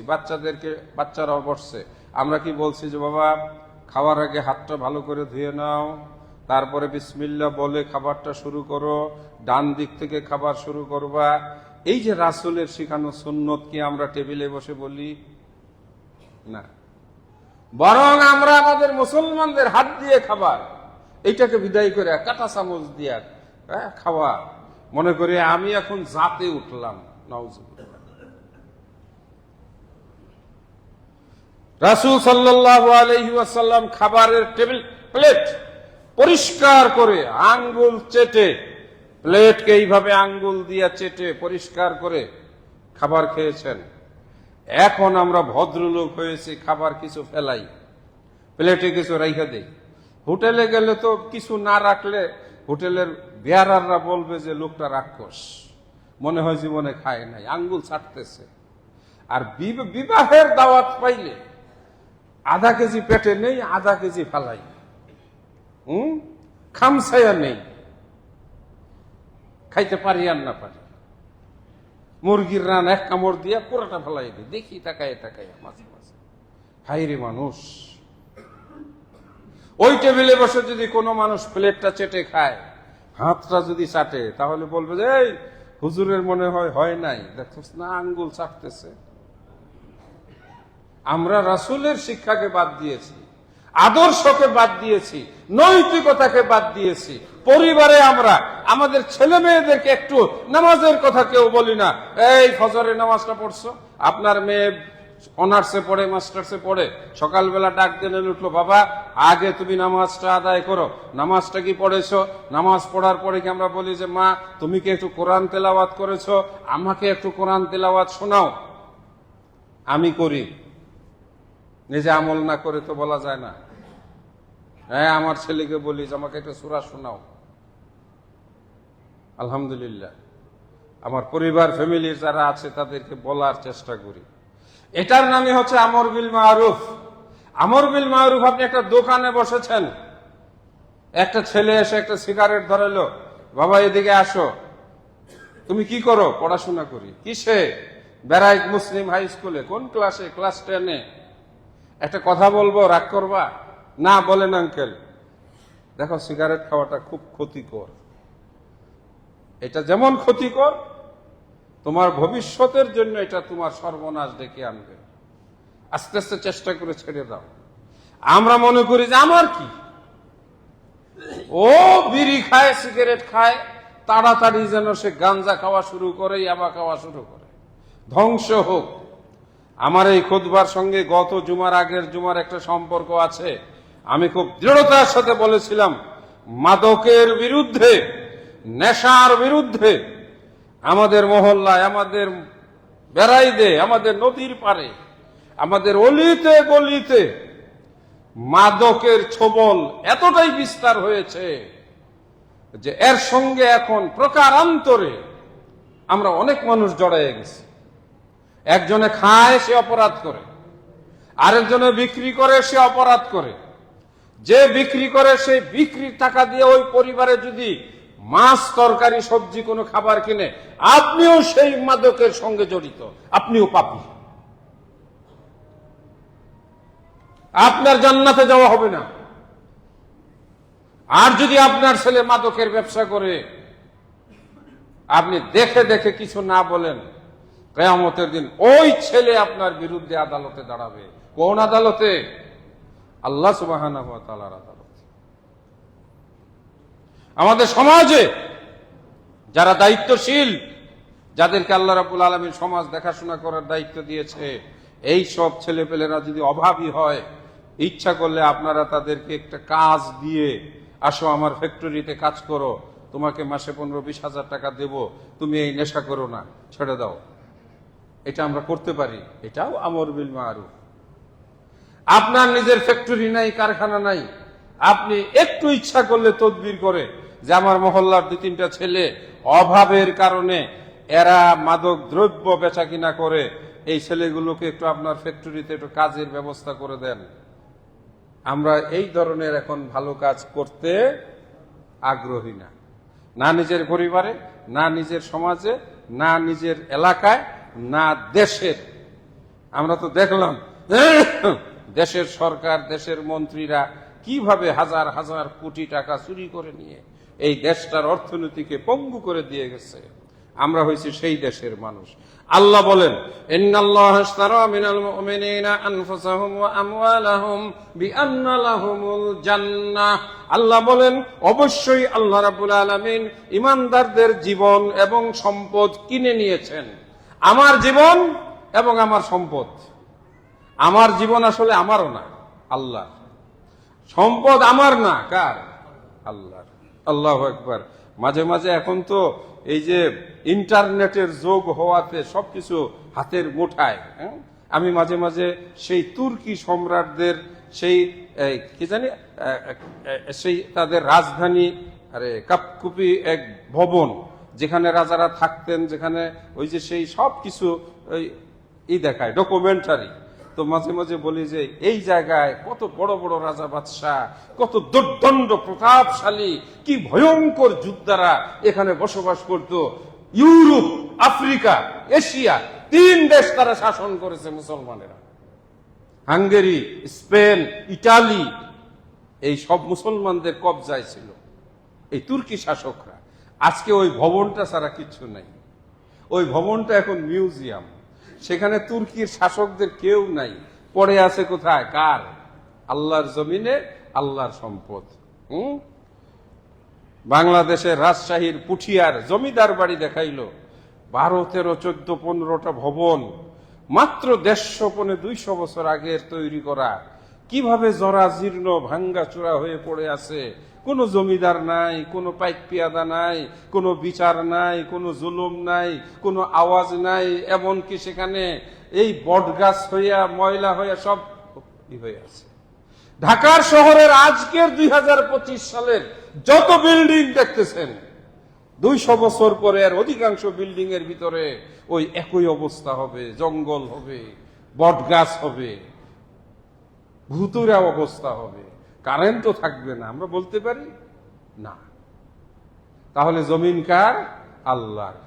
বাচ্চারাও বসছে। আমরা কি বলছি যে বাবা খাওয়ার আগে হাতটা ভালো করে ধুয়ে নাও, তারপরে বিসমিল্লাহ বলে খাবারটা শুরু করো, ডান দিক থেকে খাবার শুরু করবা। এই যে রাসূলের শিখানো সুন্নত কি আমরা টেবিলে বসে বলি না, বরং আমরা আমাদের মুসলমানদের হাত দিয়ে খাবার, এইটাকে বিদায় করে কাঁটা চামচ দিয়ে খাওয়া, মনে করি আমি এখন জাতে উঠলাম। নাউজুবিল্লাহ। রাসূল সাল্লাল্লাহু আলাইহি ওয়াসাল্লাম খাবারের টেবিল প্লেট পরিষ্কার করে আঙ্গুল চেটে, প্লেটকে এইভাবে আঙ্গুল দিয়ে চেটে পরিষ্কার করে খাবার খেয়েছেন। এখন আমরা ভদ্রলোক হয়েছি, খাবার কিছু ফেলাই, প্লেটে কিছু রাইখা দেই। হোটেলে গেলে তো কিছু না রাখলে হোটেলের বেয়ারাররা বলবে যে লোকটা রাক্ষস, মনে হয় জীবনে খায় নাই, আঙ্গুল ছাড়তেছে। আর বিবাহের দাওয়াত পাইলে আধা কেজি পেটে নেই, আধা কেজি ফেলাই, খামসায়া নেই, খাইতে পারি আর না পারি। মুরগির রান এক কামড় দিয়া পুরোটা ফেলাই দিই, দেখি তাকায় তাকায় মাঝে মাঝে। হাইরে মানুষ! ওই টেবিলে বসে যদি কোনো মানুষ প্লেটটা চেটে খায়, হাতটা যদি চাটে, তাহলে বলবে যে এই হুজুরের মনে হয় নাই, দেখছিস না আঙ্গুল চাটতেছে। আমরা রাসূলের শিক্ষাকে বাদ দিয়েছি, আদর্শকে বাদ দিয়েছি, নৈতিকতাকে বাদ দিয়েছি। পরিবারে আমরা আমাদের ছেলে মেয়েদেরকে একটু নামাজের কথা কেউ বলি না। এই ফজরের নামাজটা পড়ছো? আপনার মেয়ে অনার্সে পড়ে, মাস্টার্সে পড়ে, সকালবেলা ডাক দিয়ে উঠলো, বাবা আগে তুমি নামাজটা আদায় করো। নামাজটা কি পড়েছো? নামাজ পড়ার পরে কি আমরা বলি যে মা তুমি কি একটু কোরআন তেলাওয়াত করেছো? আমাকে একটু কোরআন তেলাওয়াত শোনাও। আমি করি, নিজে আমল না করে তো বলা যায় না। হ্যাঁ, আমার ছেলেকে বলি যে আমাকে একটা সূরা শোনাও। আলহামদুলিল্লাহ, আমার পরিবার ফ্যামিলির যারা আছে তাদেরকে বলার চেষ্টা করি। এটার নামই হচ্ছে আমর বিল মারুফ। আমর বিল মারুফ। আপনি একটা দোকানে বসেছেন, একটা ছেলে এসে একটা সিগারেট ধরালো, বাবা এদিকে আসো। তুমি কি করো? পড়াশোনা করি। কিসে? বেরাইক মুসলিম হাই স্কুলে। কোন ক্লাসে? ক্লাস 10-এ। একটা কথা বলবো, রাগ করবা? না, বলেন আঙ্কেল। দেখো, সিগারেট খাওয়াটা খুব ক্ষতিকর। এটা যেমন ক্ষতিকর, তোমার ভবিষ্যতের জন্য এটা তোমার সর্বনাশ ডেকে আনবে। আস্তে আস্তে চেষ্টা করে ছেড়ে দাও। আমরা মনে করি যে আমার কি, ও বিড়ি খায়, সিগারেট খায়, তাড়াতাড়ি যেন সে গাঞ্জা খাওয়া শুরু করে, ইয়াবা খাওয়া শুরু করে, ধ্বংস হোক। আমার এই খুতবার সঙ্গে গত জুমার আগের জুমার একটা সম্পর্ক আছে। আমি খুব দৃঢ়তার সাথে বলেছিলাম, মাদকের বিরুদ্ধে, নেশার বিরুদ্ধে আমাদের মহল্লায়, আমাদের বেড়াইদে, আমাদের নদীর পারে, আমাদের অলিতে গলিতে মাদকের ছোবল এতটাই বিস্তার হয়েছে যে এর সঙ্গে এখন প্রকারান্তরে আমরা অনেক মানুষ জড়াইয়া গেছি। একজনে খায়, সে অপরাধ করে, আরেকজনে বিক্রি করে, সে অপরাধ করে। যে বিক্রি করে সে বিক্রির টাকা দিয়ে ওই পরিবারে যদি মাছ, তরকারি, সবজি কোনো খাবার কিনে, আপনিও সেই মাদকের সঙ্গে জড়িত, আপনিও পাপী। আপনার জান্নাতে যাওয়া হবে না। আর যদি আপনার ছেলে মাদকের ব্যবসা করে, আপনি দেখে দেখে কিছু না বলেন, কিয়ামতের দিন ওই ছেলে আপনার বিরুদ্ধে আদালতে দাঁড়াবে। কোন আদালতে? আল্লাহ সুবহানাহু ওয়া তাআলার আদালতে। আমাদের সমাজে যারা দায়িত্বশীল, যাদেরকে আল্লাহ রাব্বুল আলামিন সমাজ দেখাশোনা করার দায়িত্ব দিয়েছে, এই সব ছেলেপেলেরা যদি অভাবী হয়, ইচ্ছা করলে আপনারা তাদেরকে একটা কাজ দিয়ে, আসো আমার ফ্যাক্টরিতে কাজ করো, তোমাকে মাসে 15-20 হাজার টাকা দেব, তুমি এই নেশা করো না, ছেড়ে দাও। এটা আমরা করতে পারি। এটাও আমর বিল মারুফ। আপনার নিজের ফ্যাক্টরি নাই, কারখানা নাই, আপনি একটু ইচ্ছা করলে তদবির করে যে আমার মহল্লার 2-3টা ছেলে অভাবের কারণে এরা মাদক দ্রব্য বেচা কিনা করে, এই ছেলেগুলোকে একটু আপনার ফ্যাক্টরিতে একটু কাজের ব্যবস্থা করে দেন। আমরা এই ধরনের এখন ভালো কাজ করতে আগ্রহী না, না নিজের পরিবারে, না নিজের সমাজে, না নিজের এলাকায়, না দেশের। আমরা তো দেখলাম দেশের সরকার, দেশের মন্ত্রীরা কিভাবে হাজার হাজার কোটি টাকা চুরি করে নিয়ে এই দেশটার অর্থনীতিকে পঙ্গু করে দিয়ে গেছে। আমরা হয়েছি সেই দেশের মানুষ। আল্লাহ বলেন, ইন্নাল্লাহা ইশতারা মিনাল মুমিনিনা আনফুসাহুম ওয়া আমওয়ালাহুম বিআন্না লাহুমুল জান্নাহ। আল্লাহ বলেন, অবশ্যই আল্লাহ রাব্বুল আলামিন ঈমানদারদের জীবন এবং সম্পদ কিনে নিয়েছেন। আমার জীবন এবং আমার সম্পদ, আমার জীবন আসলে আমারও না, আল্লাহর। সম্পদ আমার না, কার? আল্লাহর। আল্লাহু আকবার। মাঝে মাঝে এখন তো এই যে ইন্টারনেটের যোগ হওয়াতে সবকিছু হাতের মুঠায়। আমি মাঝে মাঝে সেই তুর্কি সম্রাটদের সেই কি জানি সেই তাদের রাজধানী কাপকুপি এক ভবন, যেখানে রাজারা থাকতেন, যেখানে ওই যে সেই সব কিছু দেখায় ডকুমেন্টারি। তো মাঝে মাঝে বলি যে এই জায়গায় কত বড় বড় রাজা বাদশাহ, কত দুর্দণ্ড প্রতাপশালী, কি ভয়ঙ্কর যোদ্ধারা এখানে বসবাস করত। ইউরোপ, আফ্রিকা, এশিয়া, 3 দেশ তারা শাসন করেছে মুসলমানেরা। হাঙ্গেরি, স্পেন, ইটালি, এই সব মুসলমানদের কবজায় ছিল এই তুর্কি শাসকরা। আজকে ওই ভবনটা ছাড়া কিচ্ছু নাই। ওই ভবনটা এখন মিউজিয়াম। সেখানে তুর্কির শাসকদের কেউ নাই, পড়ে আছে কোথায়? কার? আল্লাহর জমিনে, আল্লাহর সম্পদ। বাংলাদেশের রাজশাহীর পুঠিয়ার জমিদার বাড়ি দেখাইলো 12, 13, 14, 15টা ভবন, মাত্র 150-200 বছর আগের তৈরি করা। কিভাবে জরাজীর্ণ ভাঙ্গা চূড়া হয়ে পড়ে আছে। কোনো জমিদার নাই, কোনো পাইক পিয়াদা নাই, কোনো বিচার নাই, কোনো জুলুম নাই, কোনো আওয়াজ নাই। এমনকি সেখানে এই বটগাছ হইয়া ময়লা হইয়া সব হয়ে আছে। ঢাকার শহরের আজকের 2025 সালের যত বিল্ডিং দেখতেছেন, 200 বছর পরে আর অধিকাংশ বিল্ডিং এর ভিতরে ওই একই অবস্থা হবে। জঙ্গল হবে, বটগাছ হবে, ভুতুরা অবস্থা হবে, কারেন্টও থাকবে না। আমরা বলতে পারি না। তাহলে জমিন কার? আল্লাহর।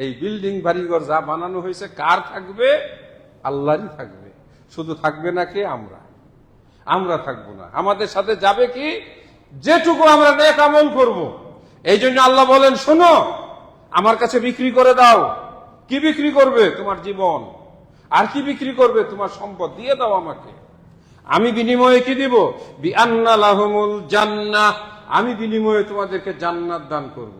এই বিল্ডিং বাড়িঘর যা বানানো হয়েছে কার থাকবে? আল্লাহরই থাকবে। শুধু থাকবে না কে? আমরা থাকবো না। আমাদের সাথে যাবে কি? যেটুকু আমরা নেক আমল করব। এই জন্য আল্লাহ বলেন, শোনো, আমার কাছে বিক্রি করে দাও। কি বিক্রি করবে? তোমার জীবন। আর কি বিক্রি করবে? তোমার সম্পদ দিয়ে দাও আমাকে। আমি বিনিময়ে কি দিব? বিআন্না লাহুমুল জান্নাহ। আমি বিনিময়ে তোমাদেরকে জান্নাত দান করব।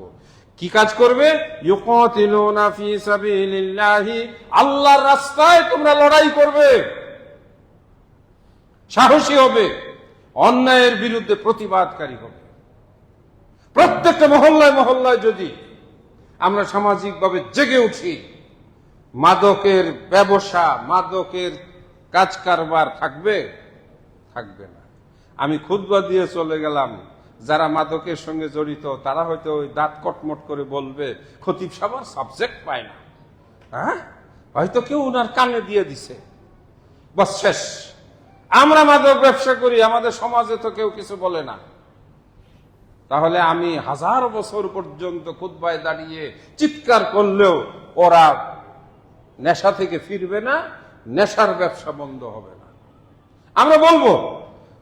কি কাজ করবে? ইউকাতিলুনা ফি সাবিলিল্লাহি। আল্লাহর রাস্তায় তোমরা লড়াই করবে, সাহসী হবে, অন্যায়ের বিরুদ্ধে প্রতিবাদকারী হবে। প্রত্যেকটা মহল্লায় মহল্লায় যদি আমরা সামাজিকভাবে জেগে উঠি, মাদকের ব্যবসা, মাদকের কাজ কারবার থাকবে না। আমি খুতবা দিয়ে চলে গেলাম, যারা মাদকের সঙ্গে জড়িত তারা হয়তো ওই দাঁত কটমট করে বলবে, খতিব সাহেব সাবজেক্ট পায় না। হয়তো কেউ ওনার কানে দিয়ে দিছে, বাস শেষ। আমরা মাদক ব্যবসা করি, আমাদের সমাজে তো কেউ কিছু বলে না। তাহলে আমি 1000 বছর পর্যন্ত খুতবায় দাঁড়িয়ে চিৎকার করলেও ওরা নেশা থেকে ফিরবে না, নেশার ব্যবসা বন্ধ হবে না। আমরা বলবো,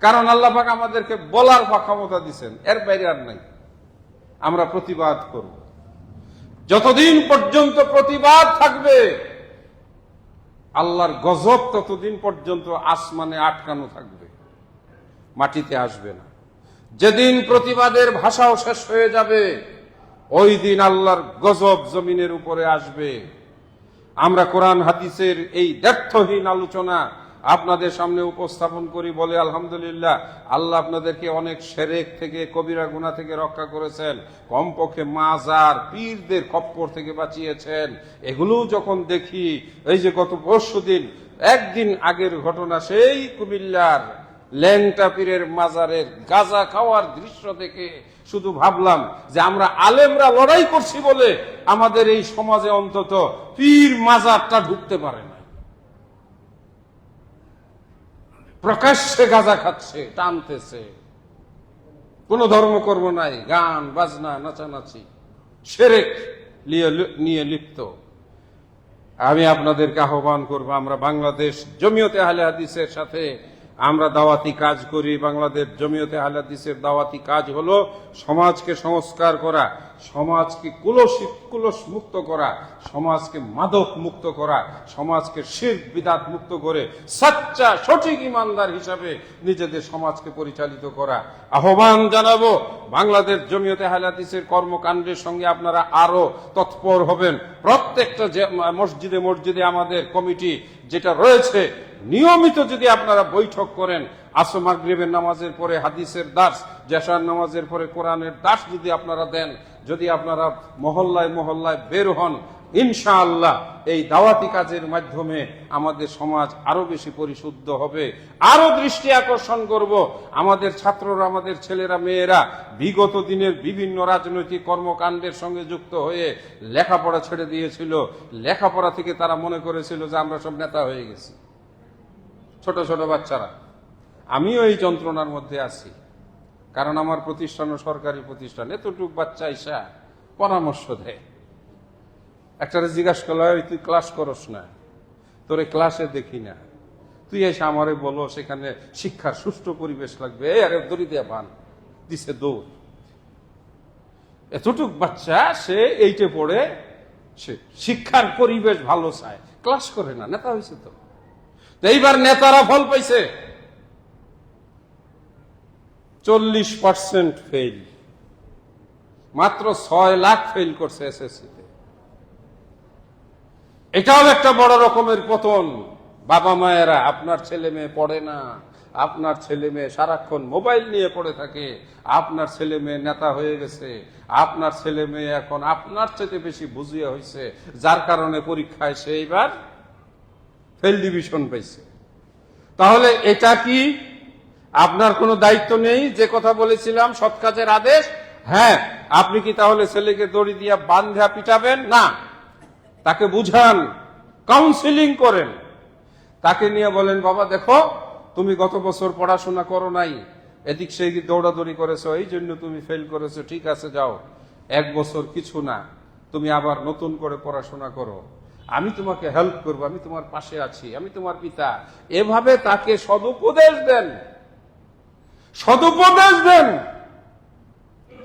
কারণ আল্লাহ পাক আমাদেরকে বলার ক্ষমতা দিচ্ছেন, এর বাইরে আর নাই। আমরা প্রতিবাদ করব। যতদিন পর্যন্ত প্রতিবাদ থাকবে, আল্লাহর গজব ততদিন পর্যন্ত আসমানে আটকানো থাকবে, মাটিতে আসবে না। যেদিন প্রতিবাদের ভাষাও শেষ হয়ে যাবে, ওই দিন আল্লাহর গজব জমিনের উপরে আসবে। আমরা কোরআন হাদিসের এই দ্ব্যর্থহীন আলোচনা আপনাদের সামনে উপস্থাপন করি বলে আলহামদুলিল্লাহ, আল্লাহ আপনাদেরকে অনেক শিরক থেকে, কবিরা গুনাহ থেকে রক্ষা করেছেন। কমপক্ষে মাজার পীরদের খপ্পর থেকে বাঁচিয়েছেন। এগুলো যখন দেখি, এই যে গত পরশুদিন, একদিন আগের ঘটনা, সেই কুমিল্লার ল্যাংটা পীরের মাজারের গাঁজা খাওয়ার দৃশ্য দেখে শুধু ভাবলাম যে আমরা আলেমরা লড়াই করছি বলে আমাদের এই সমাজে অন্তত পীর মাজারটা ঢুকতে পারে না। প্রকাশ্যে গাঁজা খাচ্ছে, টানতেছে, কোনো ধর্মকর্ম নাই, গান বাজনা, নাচানাচি, শিরক নিয়ে লিপ্ত। আমি আপনাদেরকে আহ্বান করব, আমরা বাংলাদেশ জমিয়তে আহলে হাদিসের সাথে আমরা দাওয়াতি কাজ করি। বাংলাদেশ জমিয়তে আহলে হাদিসের দাওয়াতি কাজ হলো সমাজকে সংস্কার করা, সমাজকে কুলস মুক্ত করা, সমাজকে মাদক মুক্ত করা, সমাজকে শিরক বিদআত মুক্ত করে সচ্চা সঠিক ইমানদার হিসাবে নিজেদের সমাজকে পরিচালিত করা। আহ্বান জানাবো, বাংলাদেশ জমিয়তে আহলে হাদিসের কর্মকাণ্ডের সঙ্গে আপনারা আরো তৎপর হবেন। প্রত্যেকটা মসজিদে মসজিদে আমাদের কমিটি যেটা রয়েছে, নিয়মিত যদি আপনারা বৈঠক করেন, আসর মাগরিবের নামাজের পরে হাদিসের দার্স, জাশার নামাজের পরে কোরআনের দার্স যদি আপনারা দেন, যদি আপনারা মহল্লায় মহল্লায় বের হন, ইনশাআল্লাহ এই দাওয়াতি কাজের মাধ্যমে আমাদের সমাজ আরো বেশি পরিশুদ্ধ হবে। আরো দৃষ্টি আকর্ষণ করব, আমাদের ছাত্ররা, আমাদের ছেলেরা মেয়েরা বিগত দিনের বিভিন্ন রাজনৈতিক কর্মকাণ্ডের সঙ্গে যুক্ত হয়ে লেখাপড়া ছেড়ে দিয়েছিল। লেখাপড়া থেকে তারা মনে করেছিল যে আমরা সব নেতা হয়ে গেছি, ছোট ছোট বাচ্চারা। আমিও এই যন্ত্রণার মধ্যে আছি, কারণ আমার প্রতিষ্ঠানও সরকারি প্রতিষ্ঠান। এতটুক বাচ্চা এসা পরামর্শ দেয়, একটারে জিজ্ঞাসা করলে তুই ক্লাস করস না, তোরে ক্লাসে দেখি না, তুই এসে আমারে বলো সেখানে শিক্ষার সুষ্ঠু পরিবেশ লাগবে, আরে দড়ি দিয়ে বান দিছে দৌড়। এতটুক বাচ্চা সে এইটে পড়ে, সে শিক্ষার পরিবেশ ভালো চায়, ক্লাস করে না, নেতা হয়েছে। তো এইবার নেতারা ফল পাইছে, 40% ফেল, মাত্র 6 লাখ ফেল করছে এসএসসিতে। এটাও একটা বড় রকমের পতন। বাবা মায়েরা, আপনার ছেলে মেয়ে পড়ে না, আপনার ছেলে মেয়ে সারাক্ষণ মোবাইল নিয়ে পড়ে থাকে, আপনার ছেলে মেয়ে নেতা হয়ে গেছে, আপনার ছেলে মেয়ে এখন আপনার চেয়ে বেশি বুঝিয়া হয়েছে, যার কারণে পরীক্ষায় সে এইবার ফেল ডিভিশন পাইছে। তাহলে এটা কি আপনার কোনো দায়িত্ব নেই? যে কথা বলেছিলাম সৎ কাজের আদেশ, হ্যাঁ, আপনি কি তাহলে ছেলেকে দড়ি দিয়া বান্ধা পিটাবেন না? তাকে বুঝান, কাউন্সিলিং করেন, তাকে নিয়ে বলেন, বাবা দেখো, তুমি গত বছর পড়াশোনা করো নাই, এদিক সেদিক দৌড়াদৌড়ি করেছো, এই জন্য তুমি ফেল করেছো, ঠিক আছে যাও, 1 বছর কিছু না, তুমি আবার নতুন করে পড়াশোনা করো, আমি তোমাকে হেল্প করবো, আমি তোমার পাশে আছি, আমি তোমার পিতা। এভাবে তাকে সদুপদেশ দেন, সদুপদেশ দেন।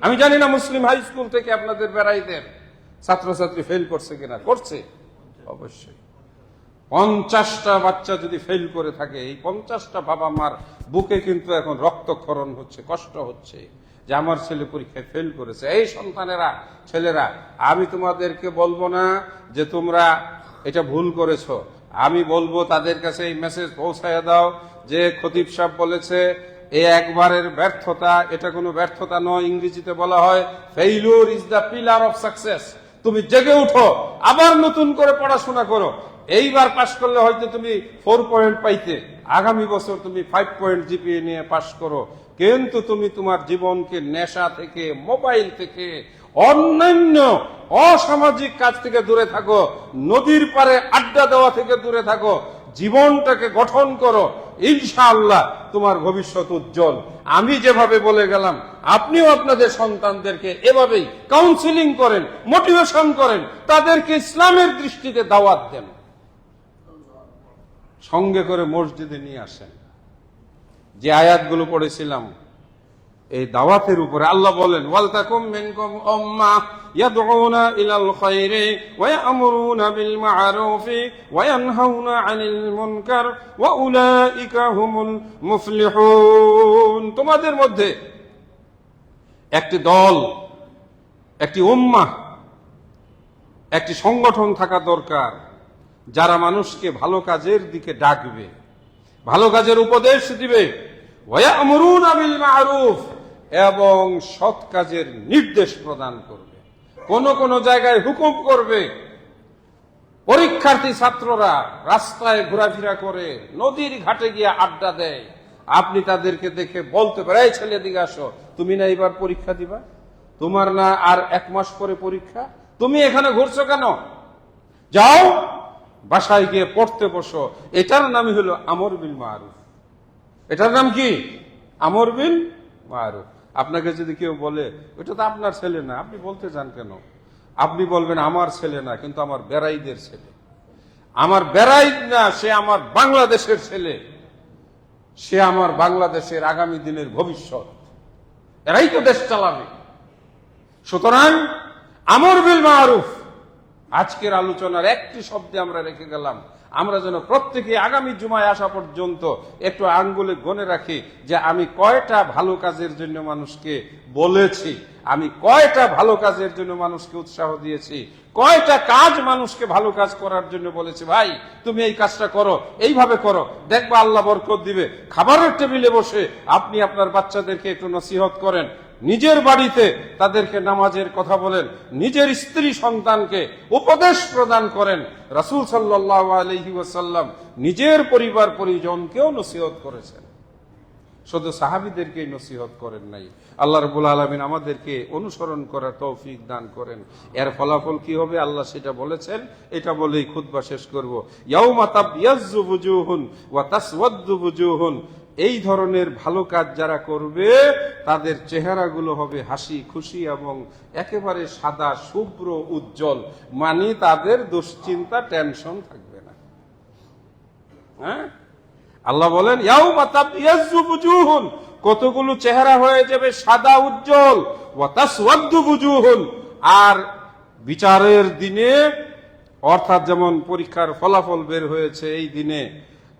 আমি জানি না মুসলিম হাই স্কুল থেকে আপনাদের বেড়াইদের ছাত্রছাত্রী ফেল করছে কিনা, করছে অবশ্যই। 50টা বাচ্চা যদি ফেল করে থাকে, এই 50টা বাবা মার বুকে কিন্তু এখন রক্তক্ষরণ হচ্ছে, কষ্ট হচ্ছে যে আমার ছেলে পরীক্ষায় ফেল করেছে। এই সন্তানেরা, ছেলেরা, আমি তোমাদেরকে বলবো না যে তোমরা এটা ভুল করেছো, আমি বলবো তাদের কাছে এই মেসেজ পৌঁছায় দাও যে খতিব সাহেব বলেছে এই একবারের ব্যর্থতা, এটা কোনো ব্যর্থতা নয়। ইংরেজিতে বলা হয় failure is the pillar of success. তুমি জেগে উঠো, আবার নতুন করে পড়াশোনা করো। এইবার পাশ করলে হয়তো তুমি 4 পয়েন্ট পাইতে, আগামী বছর তুমি 5 পয়েন্ট জিপিএ নিয়ে পাশ করো, কিন্তু তুমি তোমার জীবনকে নেশা থেকে, মোবাইল থেকে, অন্যান্য অসামাজিক কাজ থেকে দূরে থাকো, নদীর পারে আড্ডা দেওয়া থেকে দূরে থাকো, জীবনটাকে গঠন করো, ইনশাআল্লাহ তোমার ভবিষ্যৎ উজ্জ্বল। আমি যেভাবে বলে গেলাম, আপনিও আপনাদের সন্তানদেরকে এভাবেই কাউন্সিলিং করেন, মোটিভেশন করেন, তাদেরকে ইসলামের দৃষ্টিতে দাওয়াত দেন, সঙ্গে করে মসজিদে নিয়ে আসেন। যে আয়াতগুলো পড়েছিলাম এই দাওয়াতের উপরে, আল্লাহ বলেন ওয়ালতাকুম মিনকুম উম্মাহ ইয়াদউনা ইলাল খায়রি ওয়া ইয়ামুরুনা বিল মা'রুফি ওয়া ইয়ানহাউনা আনিল মুনকার ওয়া উলাইকা হুমুল মুফলিহুন। তোমাদের মধ্যে একটি দল, একটি উম্মাহ, একটি সংগঠন থাকা দরকার, যারা মানুষকে ভালো কাজের দিকে ডাকবে, ভালো কাজের উপদেশ দিবে, ওয়া ইয়ামুরুনা বিল মা'রুফ, এবং সৎ কাজের নির্দেশ প্রদান করবে। কোন কোন জায়গায় হুকুম করবে। পরীক্ষার্থী ছাত্ররা রাস্তায় ঘোরাফেরা করে, নদীর ঘাটে গিয়ে আড্ডা দেয়, আপনি তাদেরকে দেখে বলতে পারেন, এই ছেলে দিকে আসো, তুমি না এবার পরীক্ষা দিবা, তোমার না আর 1 মাস পরে পরীক্ষা, তুমি এখানে ঘুরছো কেন? যাও বাসায় গিয়ে পড়তে বসো। এটার নামই হলো আমর বিল মারুফ। এটার নাম কি? আমর বিল মারুফ। আপনাকে যদি কেউ বলে ওটা তো আপনার ছেলে না, আপনি বলতে চান কেন? আপনি বলবেন আমার ছেলে না, কিন্তু আমার বেড়াইদের ছেলে। আমার বেড়াই না, সে আমার বাংলাদেশের ছেলে। সে আমার বাংলাদেশের আগামী দিনের ভবিষ্যৎ, এরাই তো দেশ চালাবে। সুতরাং আমর বিল মারুফ, আজকের আলোচনার একটি শব্দে আমরা রেখে গেলাম, আমরা যেন প্রত্যেকে আগামী জুমায় আসা পর্যন্ত একটু আঙ্গুলে গণে রাখি যে আমি কয়টা ভালো কাজের জন্য মানুষকে বলেছি, আমি কয়টা ভালো কাজের জন্য মানুষকে উৎসাহ দিয়েছি, কয়টা কাজ মানুষকে ভালো কাজ করার জন্য বলেছি, ভাই তুমি এই কাজটা করো, এইভাবে করো, দেখবা আল্লাহ বরকত দিবে। খাবারের টেবিলে বসে আপনি আপনার বাচ্চাদেরকে একটু নসিহত করেন, নিজের বাড়িতে তাদেরকে নামাজের কথা বলেন, নিজের স্ত্রী সন্তানকে উপদেশ প্রদান করেন। রাসূল সাল্লাল্লাহু আলাইহি ওয়াসাল্লাম নিজের পরিবার পরিজনকেও নসিহত করেছেন, শুধু সাহাবীদেরকে নসিহত করেন নাই। আল্লাহ রাব্বুল আলামিন আমাদেরকে অনুসরণ করার তৌফিক দান করেন। এর ফলাফল কি হবে আল্লাহ সেটা বলেছেন, এটা বলেই খুতবা শেষ করব। ইয়াউমা তাবইয়াজ্জু বুজুহুন ওয়া তাসওয়াদ্দু বুজুহুন, এই ধরনের ভালো কাজ যারা করবে তাদের চেহারাগুলো হবে হাসি খুশি এবং একেবারে সাদা শুভ্র উজ্জ্বল, মানে তাদের দুশ্চিন্তা টেনশন থাকবে না। হ্যাঁ, আল্লাহ বলেন ইয়াউমা তাবইয়াজ্জু বুজুহুন, কতগুলো চেহারা হয়ে যাবে সাদা উজ্জ্বল, ওয়া তাসওয়াদ্দু বুজুহুন, আর বিচারের দিনে অর্থাৎ যেমন পরীক্ষার ফলাফল বের হয়েছে এই দিনে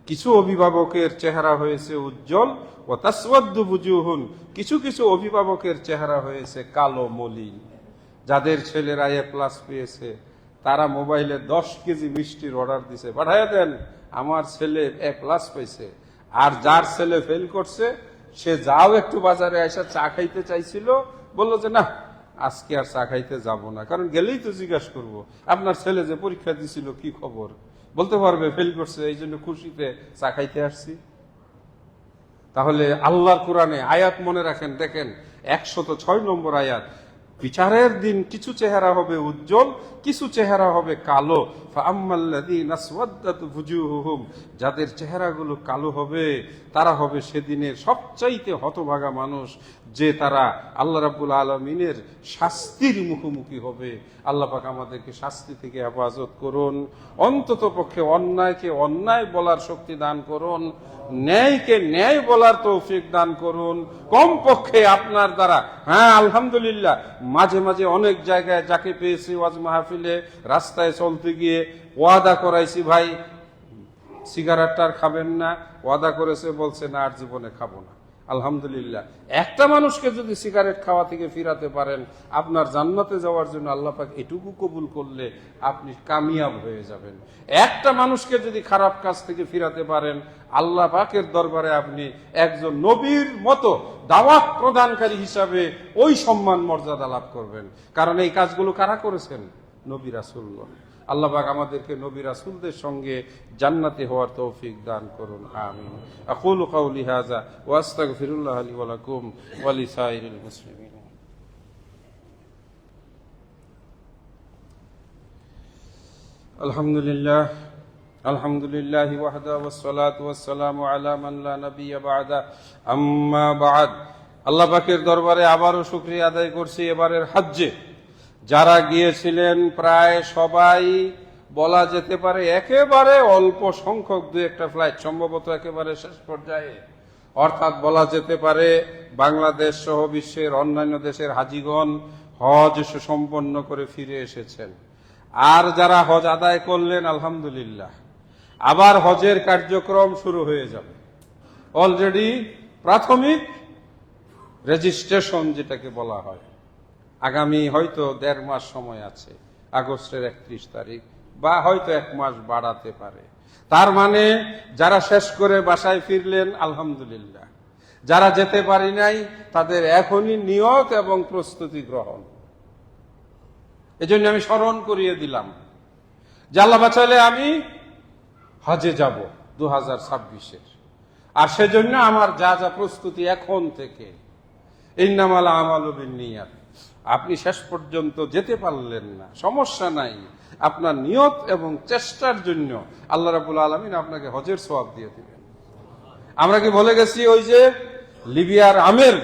কিছু অভিভাবকের চেহারা হয়েছে উজ্জ্বল, ওয়া তাসওয়াদ্দু বুজুহুন, কিছু কিছু অভিভাবকের চেহারা হয়েছে কালো মলিন। যাদের ছেলেরা A+ পেয়েছে তারা মোবাইলে 10 কেজি মিষ্টির অর্ডার দিছে, পাঠাইয়া দেন আমার ছেলে A+ পেয়েছে। আর যার ছেলে ফেল করছে সে যাও একটু বাজারে এসে চা খাইতে চাইছিল, বললো যে না আজকে আর চা খাইতে যাব না, কারণ গেলেই তো জিজ্ঞাসা করবো আপনার ছেলে যে পরীক্ষা দিছিল কি খবর, বলতে পারবে ফেল করছে, এই জন্য খুশিতে চা খাইতে আসছি। তাহলে আল্লাহর কোরআনে আয়াত মনে রাখেন, দেখেন 106 নম্বর আয়াত, বিচারের দিন কিছু চেহারা হবে উজ্জ্বল, কিছু চেহারা হবে কালো। ফাআম্মাল্লাযীনা আসওয়াদ্দাত বুজুহুহুম, যাদের চেহারাগুলো কালো হবে তারা হবে সেদিনের সবচাইতে হতভাগা মানুষ, যে তারা আল্লাহ রাব্বুল আলামিনের শাস্তির মুখোমুখি হবে। আল্লাহ পাক আমাদেরকে শাস্তি থেকে হেফাজত করুন, অন্তত পক্ষে অন্যায়কে অন্যায় বলার শক্তি দান করুন, ন্যায়কে ন্যায় বলার তৌফিক দান করুন। কম পক্ষে আপনার দ্বারা, হ্যাঁ আলহামদুলিল্লাহ, মাঝে মাঝে অনেক জায়গায় যাকে পেয়েছি ওয়াজ মাহফিলে রাস্তায় চলতে গিয়ে ওয়াদা করাইছি, ভাই সিগারেটটা আর খাবেন না, ওয়াদা করেছে, বলছে না আর জীবনে খাবো না। আলহামদুলিল্লাহ, একটা মানুষকে যদি সিগারেট খাওয়া থেকে ফিরাতে পারেন, আপনার জান্নাতে যাওয়ার জন্য আল্লাহ পাক এটুকু কবুল করলে আপনি কামিয়াব হয়ে যাবেন। একটা মানুষকে যদি খারাপ কাজ থেকে ফিরাতে পারেন, আল্লাহ পাকের দরবারে আপনি একজন নবীর মতো দাওয়াত প্রদানকারী হিসাবে ওই সম্মান মর্যাদা লাভ করবেন। কারণ এই কাজগুলো কারা করেছেন? নবী রাসূলগণ। আল্লাহ পাক আমাদেরকে নবী রাসূলদের সঙ্গে জান্নাতে হওয়ার তৌফিক দান করুন, আমিন। আকুলু কাউলি হাযা ওয়া আস্তাগফিরুল্লাহ লি ওয়া লাকুম ওয়া লিসাইরিল মুসলিমিন। আলহামদুলিল্লাহ, আলহামদুলিল্লাহি ওয়াহদা ওয়াস সালাতু ওয়াস সালামু আলা মান লা নাবিয়্যা বা'দা, আম্মা বা'দ। আল্লাহ পাকের দরবারে আবারও শুকরিয়া আদায় করছি। এবারের হজ্জে যারা গিয়েছিলেন প্রায় সবাই, বলা যেতে পারে একেবারে অল্প সংখ্যক দু একটা ফ্লাইট, সম্ভবত একেবারে শেষ পর্যায়ে, অর্থাৎ বলা যেতে পারে বাংলাদেশ সহ বিশ্বের অন্যান্য দেশের হাজিগণ হজ সম্পন্ন করে ফিরে এসেছেন। আর যারা হজ আদায় করলেন আলহামদুলিল্লাহ, আবার হজের কার্যক্রম শুরু হয়ে যাবে। অলরেডি প্রাথমিক রেজিস্ট্রেশন যেটাকে বলা হয়, আগামী হয়তো 1.5 মাস সময় আছে, আগস্টের 31 তারিখ, বা হয়তো 1 মাস বাড়াতে পারে। তার মানে যারা শেষ করে বাসায় ফিরলেন আলহামদুলিল্লাহ, যারা যেতে পারি নাই তাদের এখনই নিয়ত এবং প্রস্তুতি গ্রহণ। এজন্য আমি স্মরণ করিয়ে দিলাম যে আল্লাহ বাঁচালে আমি হজে যাব 2026-এর, আর সেজন্য আমার যা যা প্রস্তুতি এখন থেকে। ইন্নামাল আমালু বিন্নিয়াত। আপনি শেষ পর্যন্ত যেতে পারলেন না, সমস্যা নাই, আপনার নিয়ত এবং চেষ্টার জন্য আল্লাহ রাব্বুল আলামিন আপনাকে হজের সওয়াব দিয়ে দিবেন। আমরা কি ভুলে গেছি ওই যে লিবিয়ার আমের,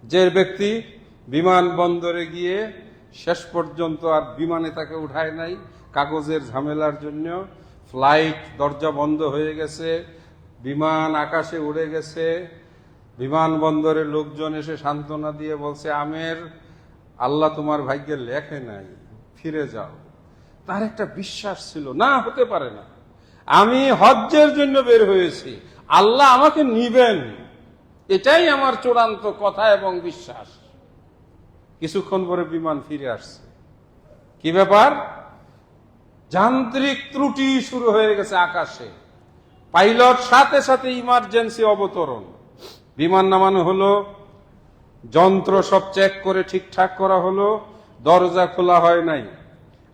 যে ব্যক্তি বিমানবন্দরে গিয়ে শেষ পর্যন্ত আর বিমানে তাকে উঠায় নাই, কাগজের ঝামেলার জন্য ফ্লাইট দরজা বন্ধ হয়ে গেছে, বিমান আকাশে উড়ে গেছে, বিমানবন্দরে লোকজন এসে সান্ত্বনা দিয়ে বলছে, আমের, আল্লাহ তোমার ভাগ্যে লেখে নাই, ফিরে যাও। তার একটা বিশ্বাস ছিল, না, হতে পারে না, আমি হজ্জের জন্য বের হয়েছি, আল্লাহ আমাকে নিবেন, এটাই আমার চূড়ান্ত কথা এবং বিশ্বাস। কিছুক্ষণ পরে বিমান ফিরে আসছে। কি ব্যাপার? যান্ত্রিক ত্রুটি শুরু হয়ে গেছে আকাশে। পাইলট সাথে সাথে ইমার্জেন্সি অবতরণ, বিমান নামানো হলো, যন্ত্র সব চেক করে ঠিকঠাক করা হলো, দরজা খোলা হয় নাই।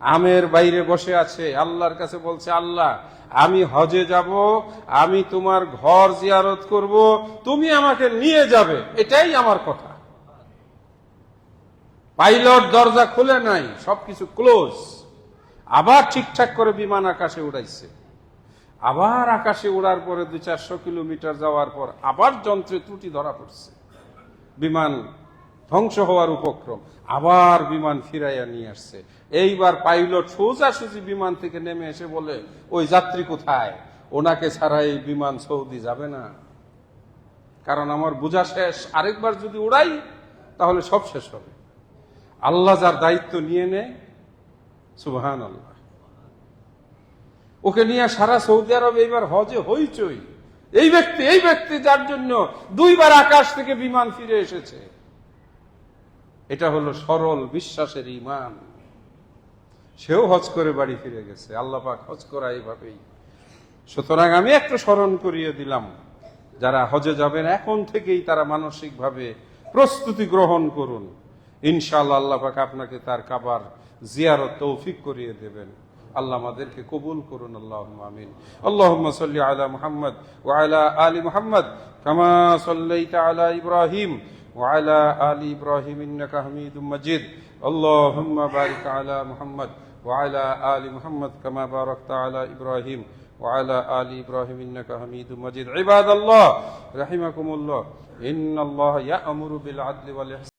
আমের বাইরে বসে আছে, আল্লাহর কাছে বলছে, আল্লাহ, আমি হজে যাব, আমি তোমার ঘর জিয়ারত করব, তুমি আমাকে নিয়ে যাবে, এটাই আমার কথা। পাইলট দরজা খুলে নাই, সবকিছু ক্লোজ। আবার ঠিকঠাক করে বিমান আকাশে উড়াইছে। আবার আকাশে উড়ার পরে 200-400 কিলোমিটার যাওয়ার পর আবার যন্ত্রে ত্রুটি ধরা পড়ছে, বিমান ধ্বংস হওয়ার উপক্রম। আবার বিমান ফিরাইয়া নিয়ে আসছে। এইবার পাইলট সোজাসুজি বিমান থেকে নেমে এসে বলে, ওই যাত্রী কোথায়? ওনাকে ছাড়া এই বিমান সৌদি যাবে না, কারণ আমার বোঝা শেষ, আরেকবার যদি উড়াই তাহলে সব শেষ হবে। আল্লাহ যার দায়িত্ব নিয়ে নেয়, সুবহানাল্লাহ, ওকে নিয়ে সারা সৌদি আরব এইবার হজে হইচই। এই ব্যক্তি যার জন্য 2 বার আকাশ থেকে বিমান ফিরে এসেছে। এটা হলো সরল বিশ্বাসের ঈমান। সেও হজ করে বাড়ি ফিরে গেছে। আল্লাহ পাক হজ করা এইভাবেই। সুতরাং আমি একটু স্মরণ করিয়ে দিলাম, যারা হজে যাবেন এখন থেকেই তারা মানসিকভাবে প্রস্তুতি গ্রহণ করুন। ইনশাআল্লাহ আল্লাহ পাক আপনাকে তার কাবার জিয়ারত তৌফিক করিয়ে দেবেন। আল্লাহ আমাদেরকে কবুল করুন, আল্লাহুম্মা আমিন। আল্লাহুম্মা সাল্লি আলা মুহাম্মদ ওয়া আলা আলি মুহাম্মদ কামা সাল্লাইতা আলা ইব্রাহিম ওয়া আলা আলি ইব্রাহিম ইন্নাকা হামিদুম মাজিদ। আল্লাহুম্মা বারিক আলা মুহাম্মদ ওয়া আলা আলি মুহাম্মদ কামা বারাকতা আলা ইব্রাহিম ওয়া আলা আলি ইব্রাহিম ইন্নাকা হামিদুম মাজিদ। ইবাদাল্লাহ রাহিমাকুমুল্লাহ, ইন্নাল্লাহা ইয়া'মুরু বিল আদলি ওয়াল ইহসান